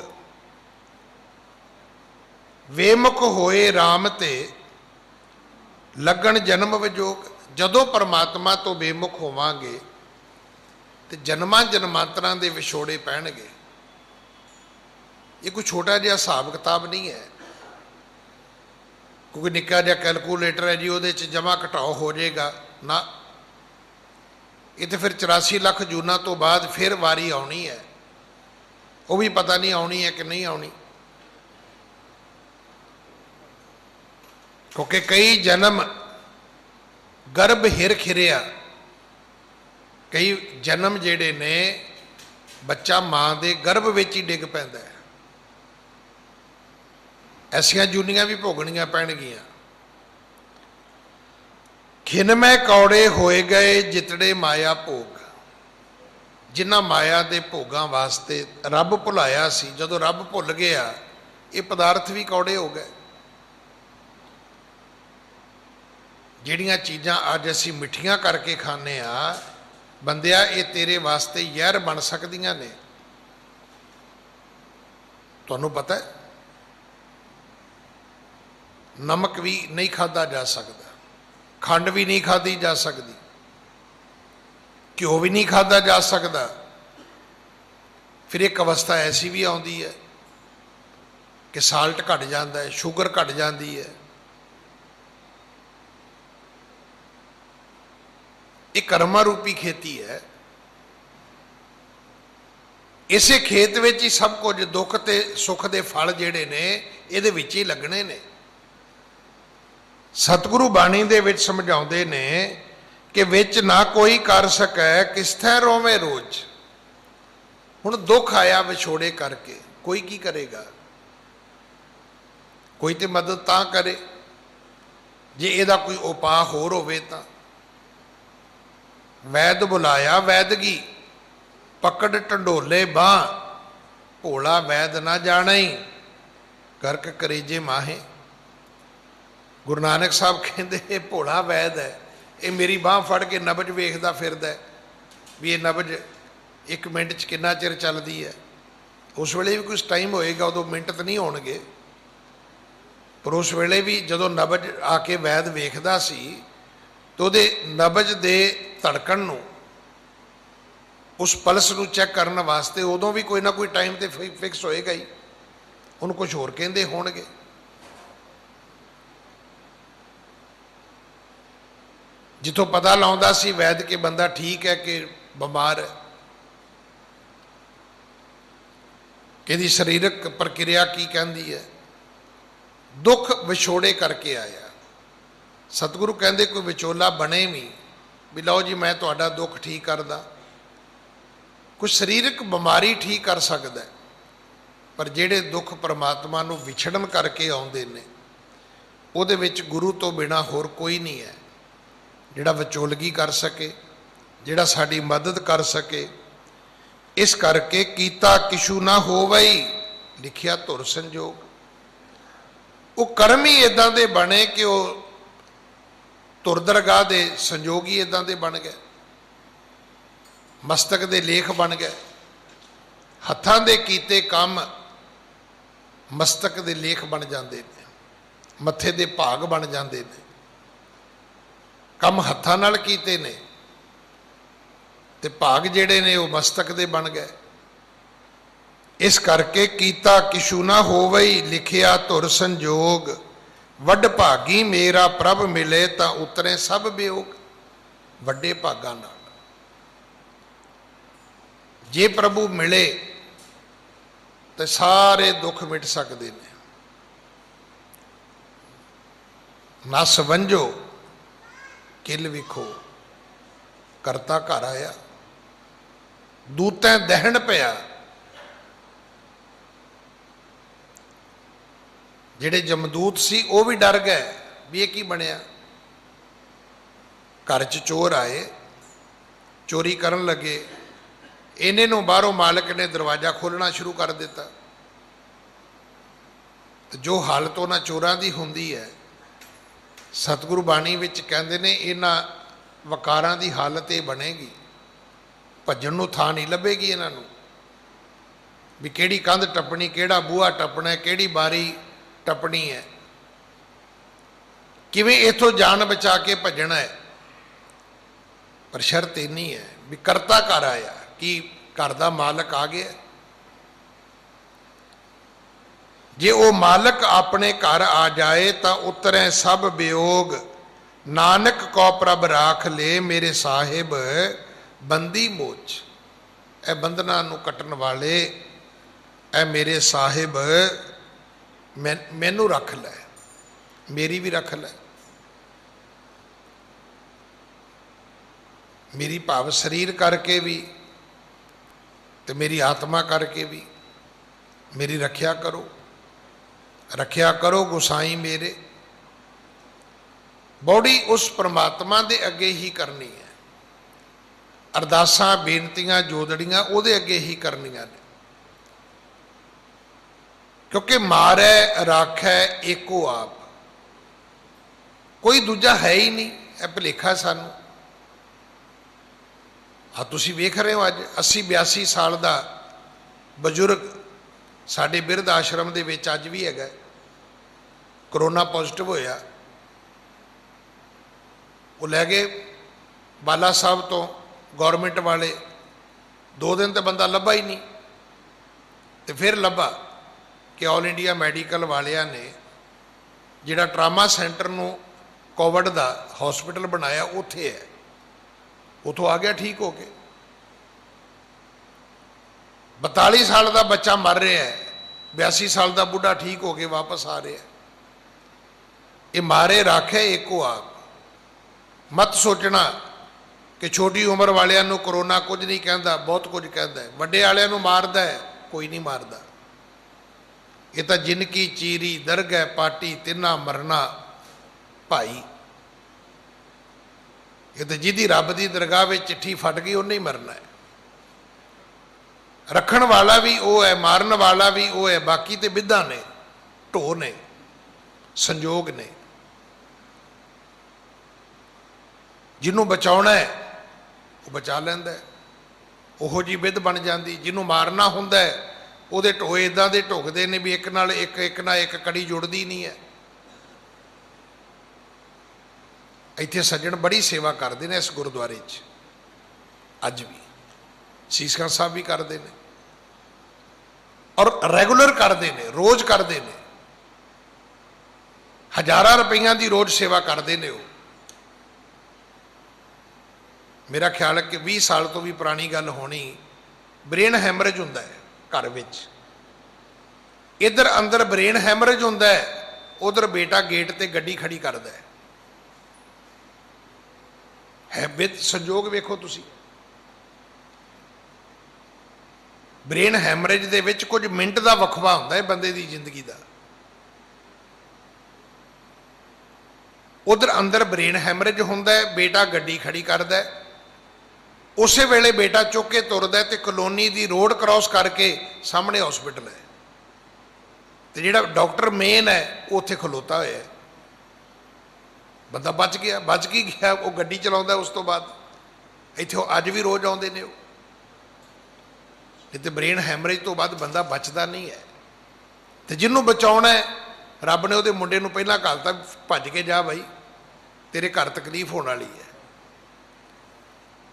वेमुख होए राम ते लगन जन्म विजोग। जदों परमात्मा तो बेमुख होवांगे तो जन्मां जन्मांतरां दे विछोड़े पैणगे। ये कोई छोटा जिहा हिसाब किताब नहीं है, क्योंकि निक्का जिहा कैलकूलेटर है जी वो जमा घटाओ हो जाएगा ना। ये तो फिर 84 लाख जूना तो बाद फिर वारी आनी है, वो भी पता नहीं आनी है कि नहीं आनी। क्योंकि कई जन्म गर्भ हिर खिरिया, कई जन्म जेड़े ने बच्चा माँ के गर्भ विच ही डिग पैंदा है। ऐसियां जूनियां भी भोगनियां पैणगियां। खिन में कौड़े होए गए जितड़े माया भोग। जिन्हां माया के भोगां वास्ते रब भुलाया सी, जदों रब भुल गया ये पदार्थ भी कौड़े हो गए। जिहड़ियां चीज़ां अज असीं मिठियां करके खाने आ, बंदिया ये तेरे वास्ते जहर बन सकदियां ने। तुहानूं पता है नमक भी नहीं खाधा जा सकता, खंड भी नहीं खाधी जा सकती। घ्यो भी नहीं खाधा जा सकता। फिर एक अवस्था ऐसी भी आती है कि साल्ट घट जाता है, शुगर घट जाती है। ये कर्मा रूपी खेती है। इसे खेत में ही सब कुछ दुख ते सुख के फल जिहड़े ने इहदे विच ही लगने ने। सतगुरु बाणी दे विच समझाउंदे ने कि विच ना कोई कर सकै किसथै रोवे रोज। हुण दुख आया विछोड़े करके, कोई की करेगा? कोई तो मदद तां करे जे इहदा कोई उपाय होर होवे तां। वैद बुलाया वैदगी, पकड़ ढंडोले बां, भोला वैद ना जाने गर्क करेजे माहे। गुरु नानक साहब कहते ये भोला वैद है, ये मेरी बांह फड़ के नबज वेखदा फिरदा है भी ये नबज एक मिनट च कितना चिर चलती है। उस वेले भी कुछ टाइम होएगा, उदों मिनट तो नहीं होणगे, पर उस वेले भी जदों नबज आके वैद वेखदा सी तो उहदे नबज दे धड़कन नूं, उस पल्स नूं चैक करने वास्ते उदों भी कोई ना कोई टाइम तो फिक्स होएगा ही। उन्होंने कुछ होर कहंदे होणगे। जिथों पता लाउंदा सी वैद के बंदा ठीक है कि बीमार है, कि शरीरक प्रक्रिया की कहती है, दुख विछोड़े करके आया। सतगुरु कहते कोई विचोला बने भी लो जी मैं तुहाडा दुख ठीक करदा। कुछ शरीरक बीमारी ठीक कर सकता है, पर जिहड़े दुख परमात्मा नूं विछड़न करके आउंदे ने उहदे विच गुरु तो बिना होर कोई नहीं है जिहड़ा विचोलगी कर सके, जिहड़ा साडी मदद कर सके। इस करके कीता किशु ना होवई, लिखिया धुर संजोग। वो कर्म ही इदां दे बने कि वो धुर दरगाह दे संजोग ही इदां दे बन गए, मस्तक दे लेख बन गए। हत्थां दे कीते काम मस्तक दे लेख बन जाते हैं, मत्थे दे भाग बन जाते हैं। काम हत्थां नाल कीते ने ते भाग जिहड़े ने वो मस्तक दे बन गए। इस करके कीता किशु ना होवई, लिखिया धुर संजोग। वड भागी मेरा प्रभ मिले तां उतरे सब वियोग। वड्डे भागां नाल जे प्रभु मिले तो सारे दुख मिट सकते हैं। नस वंजो किल विखो, करता घर आया, दूतें दहन पिया। जिहड़े जमदूत सी वो भी डर गए भी ये की बनिया। घर च चोर आए, चोरी करन लगे, इन्हें नूं बाहरों मालिक ने दरवाजा खोलना शुरू कर दिता। तो जो हालत उन्हां चोरां दी हुंदी है, सतगुरु बाणी विच कहंदे ने इन्हां वकारां दी हालत ये बनेगी, भज्जण नूं थां नहीं लभेगी इन्हां नूं भी किहड़ी कंध टप्पणी, किहड़ा बूहा टप्पना है, किहड़ी बारी टप्पनी है, किवें इथों जान बचा के भज्जना है। पर शर्त इन्नी है भी करता घर आया, कि घर का मालक आ गया। जे वो मालक अपने घर आ जाए तो उतरे सब वियोग। नानक को प्रभ राख ले मेरे साहिब बंदी मोच। ए बंधना नूं कटन वाले, ए मेरे साहिब मैनू रख लै, मेरी भी रख लै। मेरी भाव शरीर करके भी तो मेरी आत्मा करके भी मेरी रखिया करो, रखिया करो गुसाई मेरे। बॉडी उस परमात्मा दे अगे ही करनी है, अरदासां बेनतियां जोदड़ियां उहदे अगे ही करनियां ने। क्योंकि मारै राखै एको आप, कोई दूजा है ही नहीं। यह भुलेखा सानू। हाँ तुसीं वेख रहे हो अज 80-82 साल का बजुर्ग साडे बिरध आश्रम दे विच अज भी हैगा, करोना पॉजिटिव होया। वो लै गए बाला साहब तो गौरमेंट वाले 2 दिन तो बंदा लभा ही नहीं, तो फिर लभा कि ऑल इंडिया मैडिकल वालियां ने जिहड़ा ट्रामा सेंटर नूं कोविड का हॉस्पिटल बनाया उत्थे है, उतों आ गया ठीक हो के। 42 साल का बच्चा मर रहा है, 82 साल का बुढ़ा ठीक हो के वापस आ रहा है। ये मारे राखे एको आप। मत सोचना कि छोटी उम्र वालियां नूं कोरोना कुछ नहीं कहता, बहुत कुछ कहता है। वड्डे वालियां नूं मारदा है, कोई नहीं मारदा। ये तो जिनकी चीरी दरगह पाटी तिना मरना भाई, ये तो जिहदी रब की दरगाह में चिट्ठी फट गई उन्हें ही मरना है। रखण वाला भी वो है, मारन वाला भी वो है, बाकी तो बिधा ने, ढो ने, संजोग ने। जिन्हों बचाना है वो बचा लैंदा है, उहो जी बिध बन जाती। जिन्हों मारना हुंदा है उहदे ढोए इदां दे ढुकदे ने भी एक नाल एक ना एक कड़ी जुड़दी नहीं है। इत्थे सज्जण बड़ी सेवा करते हैं इस गुरुद्वारे च, अज भी सीस खान साहब भी करते हैं और रेगूलर करते हैं, रोज़ करते हैं। हज़ारां रुपया की रोज़ सेवा करते हैं। वो मेरा ख्याल है कि 20 साल तो भी पुरानी गल होनी, ब्रेन हैमरेज होंदा है घर विच। इधर अंदर ब्रेन हैमरेज होंदा है, उधर बेटा गेट ते गड्डी खड़ी करदा है विद संजोग। वेखो तुसी ब्रेन हैमरेज दे विच कुछ मिनट का वक्फा होंदा है बंदे की जिंदगी का। उधर अंदर ब्रेन हैमरेज होंदा है, बेटा गड्डी खड़ी करदा है, उस वेले बेटा चुक के तुरदा है तो कलोनी की रोड क्रॉस करके सामने हॉस्पिटल है, तो जिहड़ा डॉक्टर मेन है वो उत्थे खलोता होया है। बंदा बच गया, बच की गया, वो गड्डी चलाउंदा। उस तो बाद इत्थे अज भी रोज़ आउंदे ने। नहीं तो ब्रेन हैमरेज तो बाद बंदा बचता नहीं है। तो जिन्हों बचाना है रब ने उहदे मुंडे नूं पहलां घलता, भज के जा बई, तेरे घर तकलीफ होने वाली है।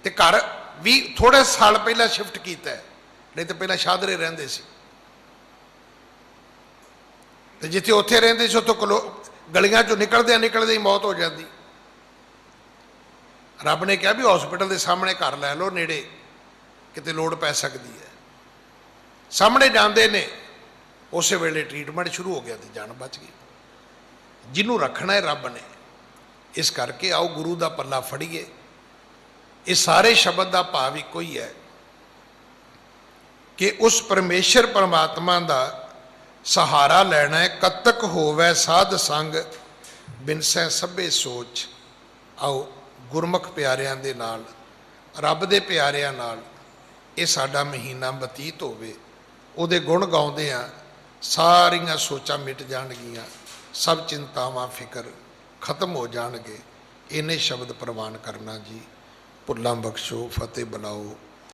तो घर भी थोड़े साल पहला शिफ्ट किया है, नहीं तो पहला शादरे रहिंदे सी। तो जिथे उत्थे रहिंदे सी उत्थों गलियां चों निकलदे निकलदे ही मौत हो जाती। रब ने कहा भी हॉस्पिटल के सामने घर लै लो नेड़े, किते लोड़ पै सकती है। सामने जाते ने, उस वेले ट्रीटमेंट शुरू हो गया तो जान बच गई। जिन्हों रखना है रब ने। इस करके आओ गुरु का पल्ला फड़ीए। ये सारे शब्द का भाव एको ही है कि उस परमेश्वर परमात्मा का सहारा लेना है। कतक होवै साध संग बिनसै सभे सोच। आओ गुरमुख प्यारियां दे नाल, रब दे प्यारियां नाल ये साडा महीना बतीत होवे, उहदे गुण गाउंदे आ सारियां सोचां मिट जाणगियां, सब चिंतावां फिकर खत्म हो जाणगे। इन्हें शब्द प्रवान करना जी। भुल्लां बख्शो, फतेह बुलाओ।